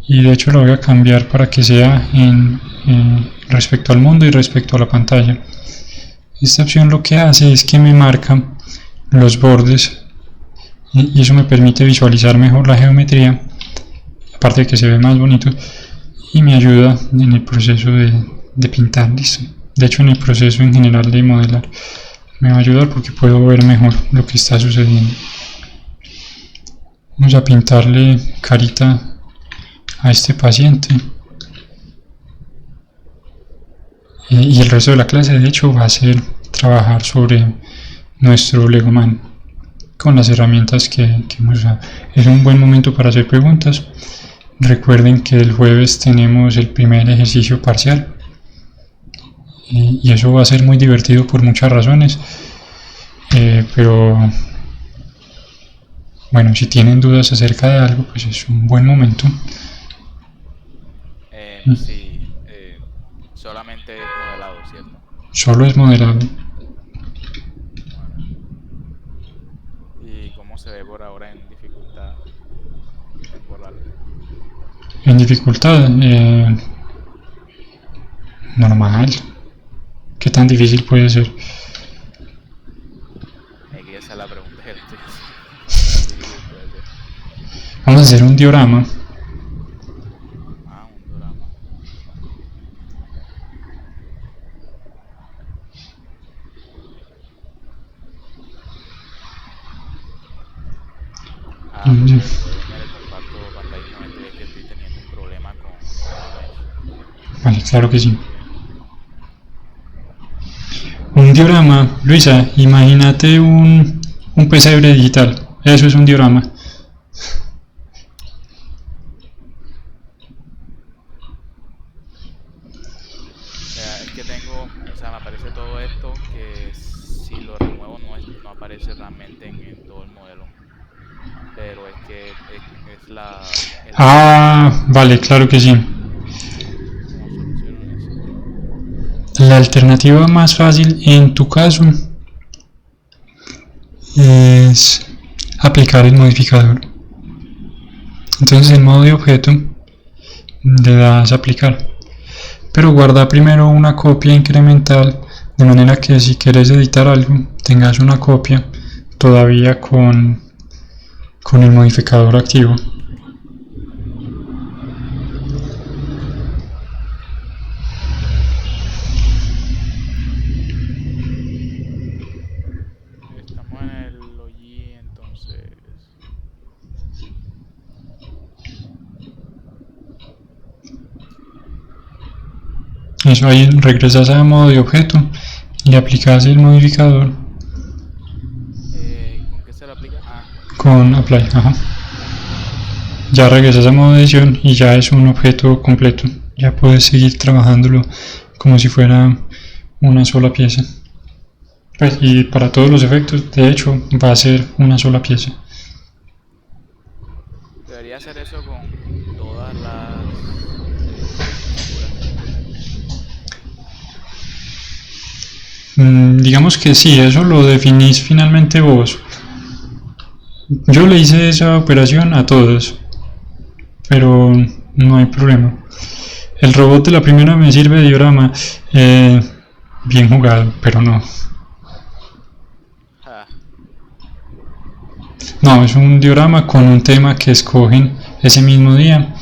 y de hecho lo voy a cambiar para que sea respecto al mundo y respecto a la pantalla. Esta opción lo que hace es que me marca los bordes y eso me permite visualizar mejor la geometría, aparte de que se ve más bonito, y me ayuda en el proceso de pintar. Listo. De hecho, en el proceso en general de modelar me va a ayudar porque puedo ver mejor lo que está sucediendo. Vamos a pintarle carita a este paciente. Y el resto de la clase, de hecho, va a ser trabajar sobre nuestro Legoman con las herramientas que hemos usado. Es un buen momento para hacer preguntas. Recuerden que el jueves tenemos el primer ejercicio parcial. Y eso va a ser muy divertido por muchas razones. Pero bueno, si tienen dudas acerca de algo, pues es un buen momento. Sí, solamente es modelado, ¿cierto? Solo es modelado. ¿Y cómo se ve por ahora en dificultad temporal? En dificultad, normal. ¿Qué tan difícil puede ser? Es que esa es la pregunta que le estoy haciendo. Vamos a hacer un diorama. Un drama. Porque en el comparto pantalla no me ve que estoy teniendo un problema con Mesh. Vale, claro que sí. Un diorama, Luisa, imagínate un pesebre digital. Eso es un diorama. Es que tengo, o sea, me aparece todo esto que si lo remuevo no aparece realmente en todo el modelo. Pero es que es la... Vale, claro que sí. ¿Cómo soluciono eso? La alternativa más fácil en tu caso es aplicar el modificador. Entonces en modo de objeto le das a aplicar, pero guarda primero una copia incremental de manera que si quieres editar algo tengas una copia todavía con el modificador activo. Estamos en el login, entonces Eso, ahí regresas a modo de objeto y le aplicas el modificador ¿Con qué se lo aplica? Ah, con apply, ajá. Ya regresas a modo de edición y ya es un objeto completo. Ya puedes seguir trabajándolo como si fuera una sola pieza. Pues, y para todos los efectos, de hecho, va a ser una sola pieza. debería hacer eso con todas las figuras. Digamos que sí, eso lo definís finalmente vos. Yo le hice esa operación a todos, pero no hay problema. El robot de la primera me sirve de diorama. Bien jugado, pero no. Ah, No, es un diorama con un tema que escogen ese mismo día.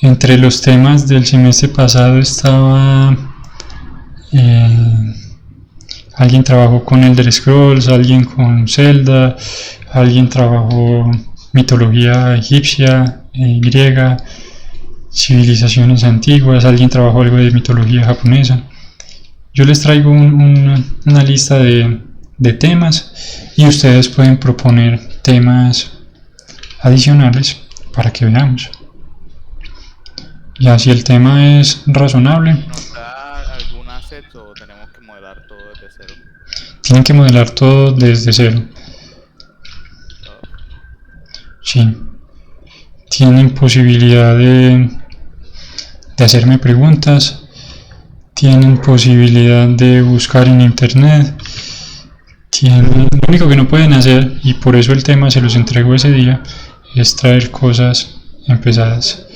Entre los temas del semestre pasado estaba... alguien trabajó con Elder Scrolls, alguien con Zelda, alguien trabajó mitología egipcia, griega, civilizaciones antiguas, alguien trabajó algo de mitología japonesa. Yo les traigo una lista de temas y ustedes pueden proponer temas adicionales para que veamos. Ya si el tema es razonable, ¿nos da algún asset o tenemos que modelar todo desde cero? tienen que modelar todo desde cero. Todo. Sí. Tienen posibilidad de hacerme preguntas, tienen posibilidad de buscar en internet, lo único que no pueden hacer, y por eso el tema se los entrego ese día, es traer cosas empezadas.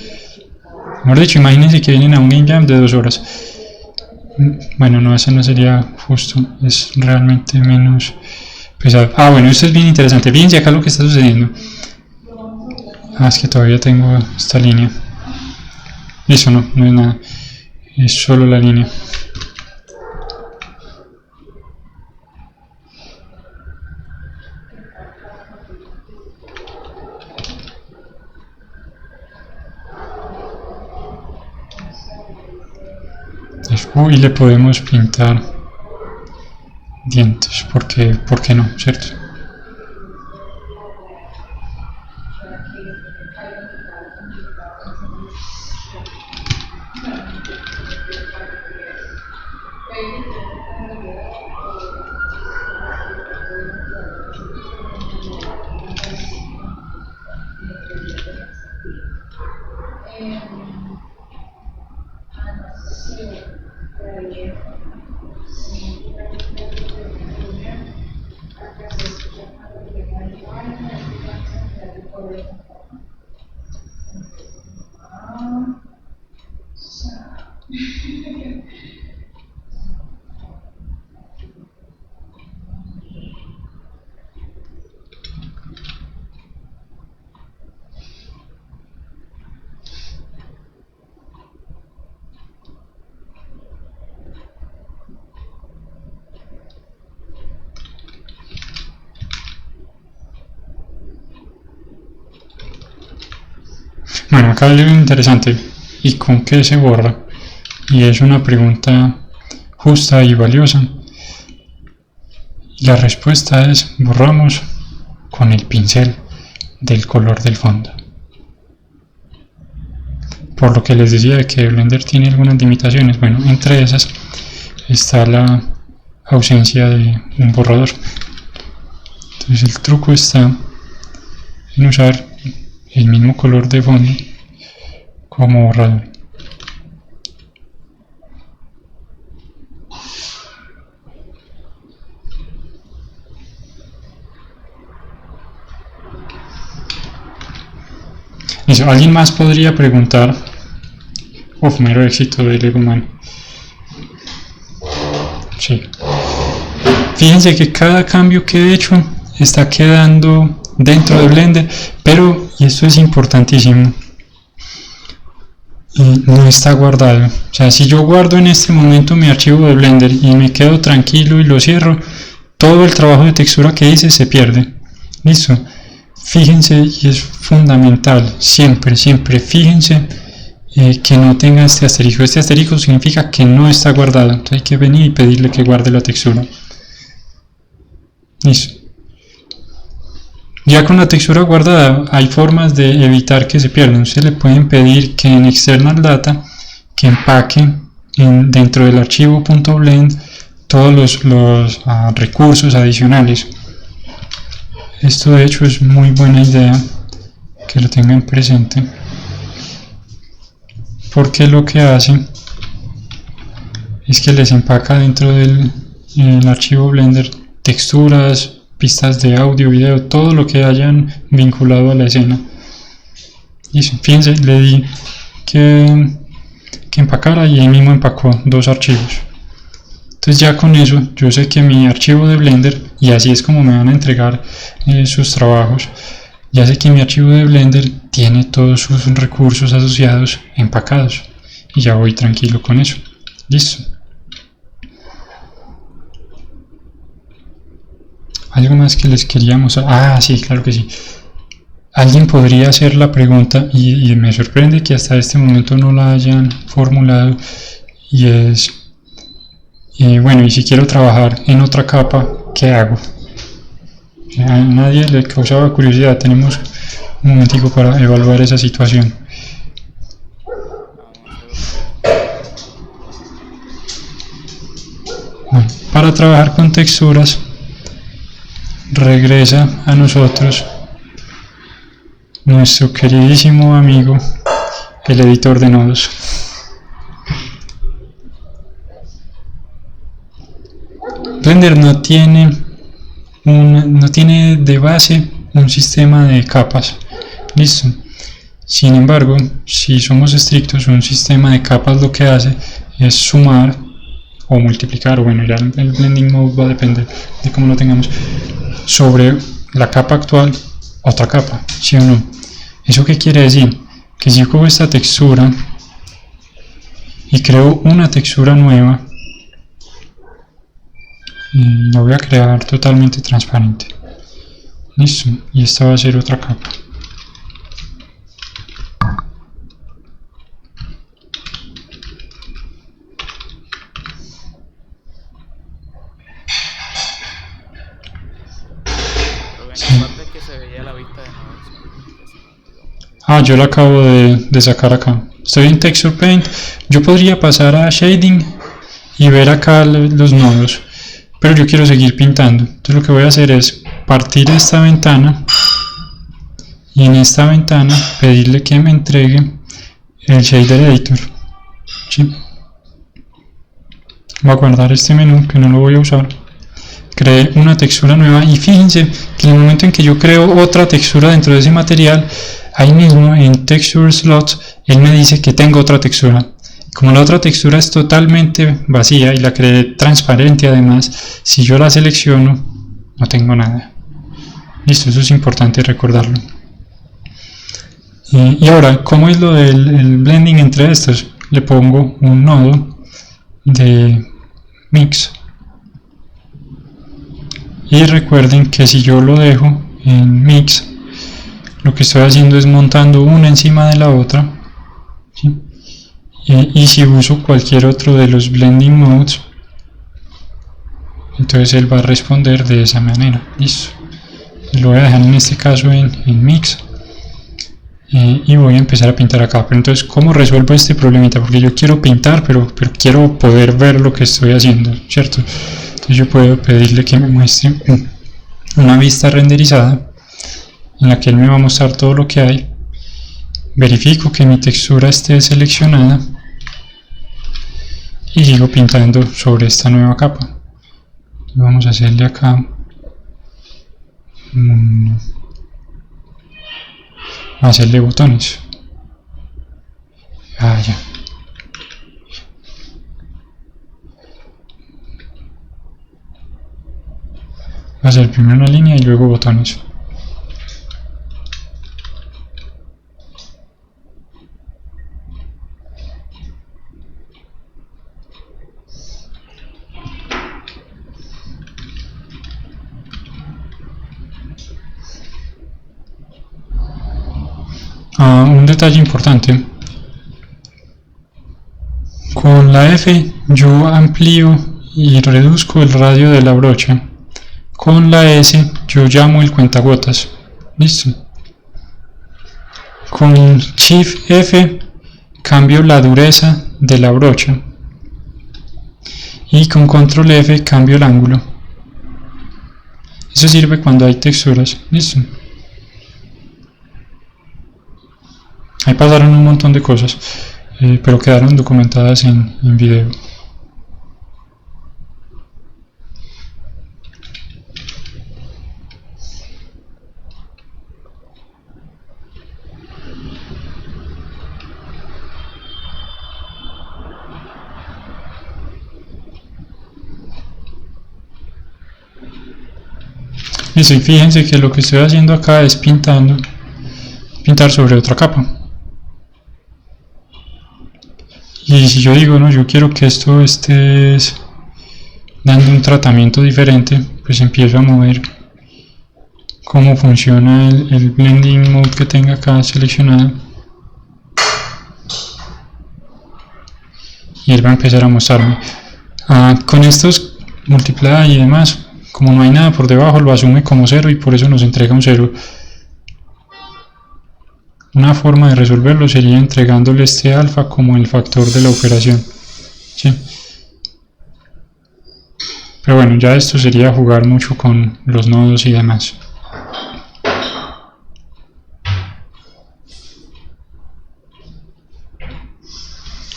Mejor dicho, imagínense que vienen a un game jam de 2 horas. Bueno, no, ese no sería justo, es realmente menos pesado. Ah, bueno, esto es bien interesante. Fíjense acá lo que está sucediendo. Ah, es que todavía tengo esta línea. Eso no es nada. Es solo la línea. Y le podemos pintar dientes, ¿por qué no? ¿Cierto? Bueno, acá hay algo interesante. ¿Y con qué se borra? Y es una pregunta justa y valiosa. La respuesta es: borramos con el pincel del color del fondo. Por lo que les decía que Blender tiene algunas limitaciones. Bueno, entre esas está la ausencia de un borrador. Entonces el truco está en usar el mismo color de fondo como borrador. Listo. ¿Alguien más podría preguntar? Mero éxito de Lego Man. Sí. Fíjense que cada cambio que he hecho está quedando dentro de Blender, pero, y esto es importantísimo, no está guardado. O sea, si yo guardo en este momento mi archivo de Blender y me quedo tranquilo y lo cierro, todo el trabajo de textura que hice se pierde. Listo. Fíjense, y es fundamental, siempre fíjense que no tenga este asterisco. Este asterisco significa que no está guardado, entonces hay que venir y pedirle que guarde la textura. Listo. Ya con la textura guardada hay formas de evitar que se pierdan. Ustedes le pueden pedir que en External Data que empaque dentro del archivo .blend todos los recursos adicionales. Esto de hecho es muy buena idea que lo tengan presente, porque lo que hace es que les empaca dentro del archivo Blender texturas, pistas de audio, video, todo lo que hayan vinculado a la escena. Y fíjense, le di que empacara y ahí mismo empacó dos archivos. Entonces ya con eso yo sé que mi archivo de Blender, y así es como me van a entregar sus trabajos, ya sé que mi archivo de Blender tiene todos sus recursos asociados empacados y ya voy tranquilo con eso. Listo. Algo más que les quería mostrar. Sí, claro que sí. Alguien podría hacer la pregunta, y me sorprende que hasta este momento no la hayan formulado, y es bueno, y si quiero trabajar en otra capa, ¿qué hago? A nadie le causaba curiosidad. Tenemos un momentico para evaluar esa situación. Bueno, para trabajar con texturas, regresa a nosotros nuestro queridísimo amigo, el editor de nodos. Blender no tiene de base un sistema de capas. Listo. Sin embargo, si somos estrictos, un sistema de capas lo que hace es sumar o multiplicar, o bueno, ya el blending mode va a depender de cómo lo tengamos, sobre la capa actual otra capa, ¿sí o no? ¿Eso qué quiere decir? Que si yo cojo esta textura y creo una textura nueva, y la voy a crear totalmente transparente. Listo, y esta va a ser otra capa. Yo la acabo de sacar acá. Estoy en Texture Paint. Yo podría pasar a Shading y ver acá los nodos, pero yo quiero seguir pintando. Entonces lo que voy a hacer es partir esta ventana y en esta ventana pedirle que me entregue el Shader Editor. ¿Sí? Voy a guardar este menú que no lo voy a usar. Creé una textura nueva y fíjense que en el momento en que yo creo otra textura dentro de ese material, ahí mismo en Texture Slots él me dice que tengo otra textura. Como la otra textura es totalmente vacía y la creé transparente además, si yo la selecciono no tengo nada. Listo, eso es importante recordarlo. Y ahora, ¿cómo es lo del blending entre estos? Le pongo un nodo de Mix. Y recuerden que si yo lo dejo en Mix, lo que estoy haciendo es montando una encima de la otra, ¿sí? Y si uso cualquier otro de los blending modes, entonces él va a responder de esa manera. Listo. Lo voy a dejar en este caso en Mix, y voy a empezar a pintar acá. Pero entonces, ¿cómo resuelvo este problemita? Porque yo quiero pintar, pero quiero poder ver lo que estoy haciendo, ¿cierto? Entonces yo puedo pedirle que me muestre una vista renderizada en la que él me va a mostrar todo lo que hay. Verifico que mi textura esté seleccionada y sigo pintando sobre esta nueva capa. Vamos a hacerle acá hacerle botones. Ya. Va a hacer primero una línea y luego botones. Un detalle importante Con la F yo amplío y reduzco el radio de la brocha. Con la S yo llamo el cuentagotas. Listo. Con Shift F cambio la dureza de la brocha. Y con Control F cambio el ángulo. Eso sirve cuando hay texturas. Listo. Ahí pasaron un montón de cosas, pero quedaron documentadas en video. Y sí, fíjense que lo que estoy haciendo acá es pintar sobre otra capa. Y si yo digo, no, yo quiero que esto esté dando un tratamiento diferente, pues empiezo a mover cómo funciona el blending mode que tenga acá seleccionado. Y él va a empezar a mostrarme. Con estos multiply y demás, como no hay nada por debajo, lo asume como 0 y por eso nos entrega un 0. Una forma de resolverlo sería entregándole este alfa como el factor de la operación. ¿Sí? Pero bueno, ya esto sería jugar mucho con los nodos y demás.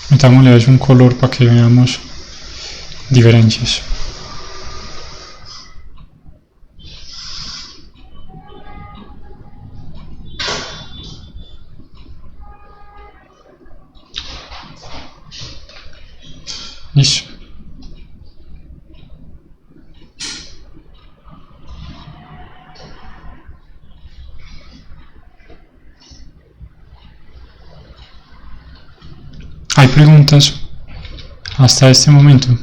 Metámosle un color para que veamos diferencias. Listo. ¿Hay preguntas hasta este momento?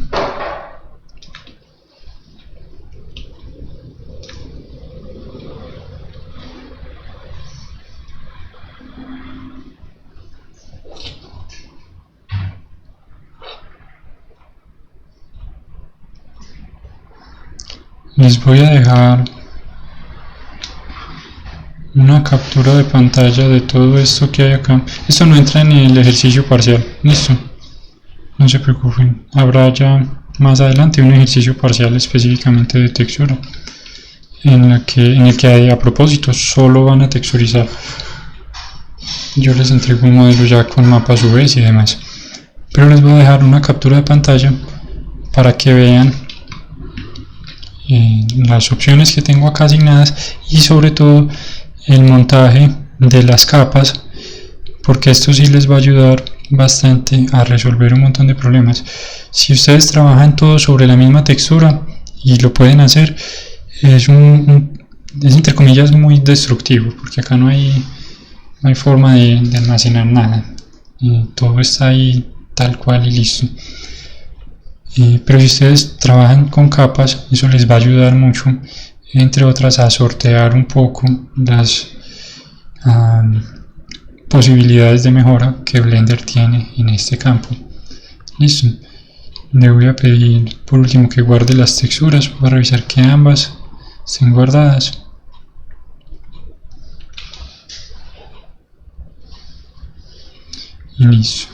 Les voy a dejar una captura de pantalla de todo esto que hay acá. Esto no entra en el ejercicio parcial, listo, no se preocupen, habrá ya más adelante un ejercicio parcial específicamente de textura en el que a propósito solo van a texturizar. Yo les entrego un modelo ya con mapas UV y demás, pero les voy a dejar una captura de pantalla para que vean las opciones que tengo acá asignadas y sobre todo el montaje de las capas, porque esto sí les va a ayudar bastante a resolver un montón de problemas. Si ustedes trabajan todo sobre la misma textura y lo pueden hacer, es entre comillas muy destructivo, porque acá no hay forma de almacenar nada, todo está ahí tal cual y listo. Pero si ustedes trabajan con capas, eso les va a ayudar mucho, entre otras, a sortear un poco las posibilidades de mejora que Blender tiene en este campo. Listo. Le voy a pedir por último que guarde las texturas para revisar que ambas estén guardadas. Y listo.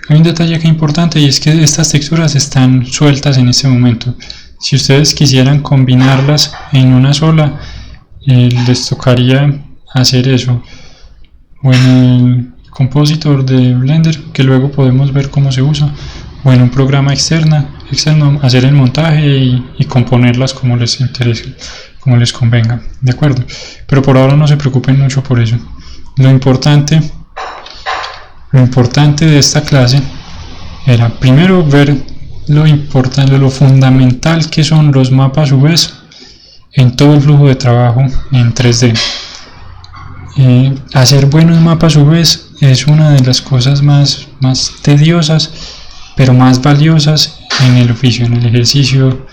Hay un detalle que es importante, y es que estas texturas están sueltas en este momento. Si ustedes quisieran combinarlas en una sola, les tocaría hacer eso, o en el compositor de Blender, que luego podemos ver cómo se usa, o en un programa externo hacer el montaje y componerlas como les interese, como les convenga, ¿de acuerdo? Pero por ahora no se preocupen mucho por eso. Lo importante de esta clase era primero ver lo fundamental que son los mapas UV en todo el flujo de trabajo en 3D. Hacer buenos mapas UV es una de las cosas más tediosas, pero más valiosas en el oficio, en el ejercicio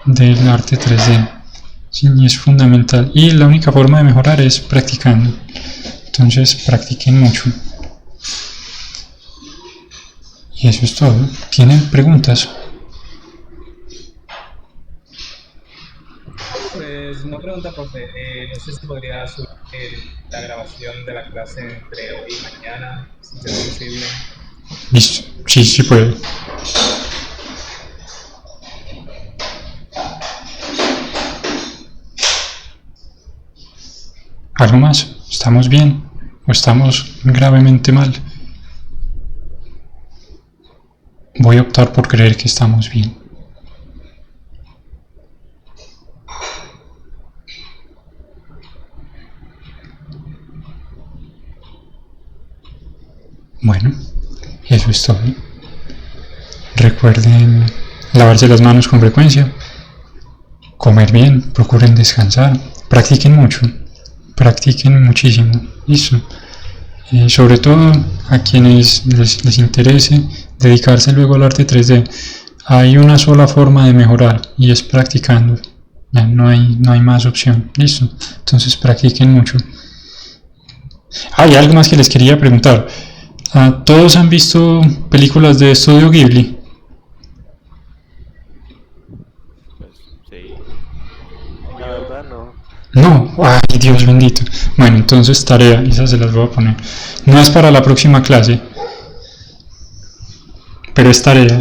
del arte 3D. Sí, es fundamental, y la única forma de mejorar es practicando. Entonces practiquen mucho. Y eso es todo. ¿Tienen preguntas? Pues una pregunta, profe. No sé si podría subir la grabación de la clase entre hoy y mañana, si es posible. Listo. Sí, sí puede. ¿Algo más? ¿Estamos bien? ¿O estamos gravemente mal? Voy a optar por creer que estamos bien. Bueno, eso es todo. Recuerden lavarse las manos con frecuencia, comer bien, procuren descansar, practiquen mucho, practiquen muchísimo, listo. Sobre todo a quienes les interese dedicarse luego al arte 3D, hay una sola forma de mejorar y es practicando. Ya, no hay más opción, listo. Entonces practiquen mucho. Hay algo más que les quería preguntar. ¿Todos han visto películas de Estudio Ghibli? Pues sí. La verdad no. No, ay Dios bendito. Bueno, entonces tarea, esas se las voy a poner. No es para la próxima clase, pero es tarea.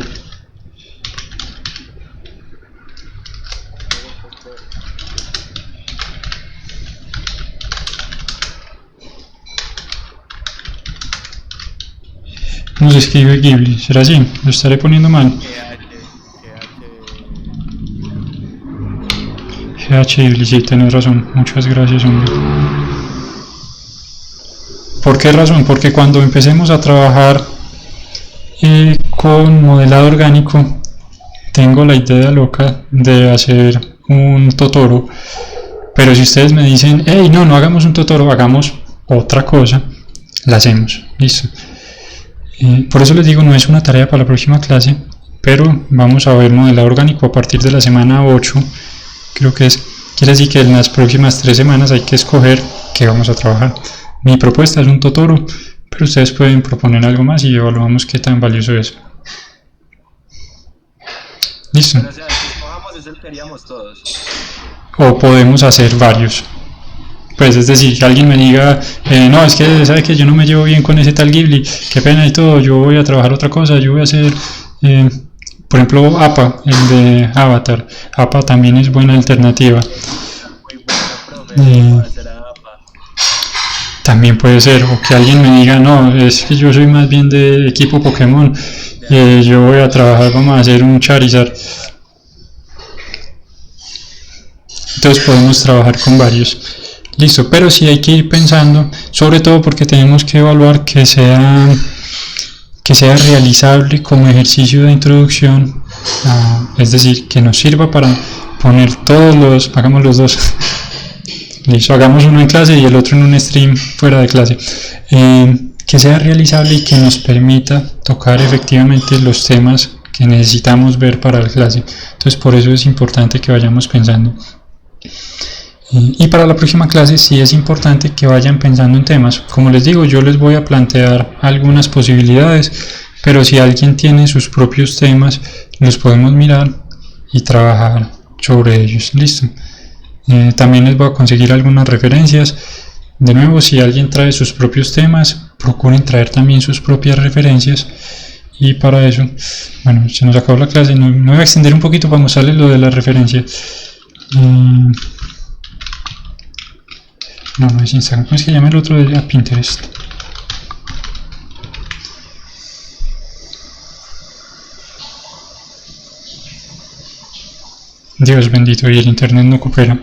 No se escribe Ghibli, ¿será así? Lo estaré poniendo mal. GH Ghibli, sí, tenés razón. Muchas gracias, hombre. ¿Por qué razón? Porque cuando empecemos a trabajar con modelado orgánico, tengo la idea loca de hacer un Totoro. Pero si ustedes me dicen, hey, no hagamos un Totoro, hagamos otra cosa, la hacemos, listo. Por eso les digo, no es una tarea para la próxima clase, pero vamos a ver modelado orgánico a partir de la semana 8, creo que es. Quiere decir que en las próximas 3 semanas hay que escoger qué vamos a trabajar. Mi propuesta es un Totoro, pero ustedes pueden proponer algo más y evaluamos qué tan valioso es. Listo. Pero, o sea, el que escojamos es el que haríamos todos. O podemos hacer varios. Pues es decir, que alguien me diga, no, es que sabe que yo no me llevo bien con ese tal Ghibli, qué pena y todo, yo voy a trabajar otra cosa, yo voy a hacer, por ejemplo, APA, el de Avatar. APA también es buena alternativa. Muy buena, profe, para hacer a APA. También puede ser, o que alguien me diga, no, es que yo soy más bien de equipo Pokémon, yo voy a trabajar, vamos a hacer un Charizard. Entonces podemos trabajar con varios. Listo, pero sí hay que ir pensando, sobre todo porque tenemos que evaluar que sea realizable como ejercicio de introducción, es decir, que nos sirva para poner hagamos los dos. Listo, hagamos uno en clase y el otro en un stream fuera de clase. Que sea realizable y que nos permita tocar efectivamente los temas que necesitamos ver para la clase. Entonces por eso es importante que vayamos pensando. Y para la próxima clase sí es importante que vayan pensando en temas. Como les digo, yo les voy a plantear algunas posibilidades, pero si alguien tiene sus propios temas, los podemos mirar y trabajar sobre ellos. Listo. También les voy a conseguir algunas referencias. De nuevo, si alguien trae sus propios temas, procuren traer también sus propias referencias. Y para eso, bueno, se nos acabó la clase. Me voy a extender un poquito para mostrarles lo de la referencia. No es Instagram, ¿cómo es que llama el otro de Pinterest? Dios bendito, y el internet no coopera.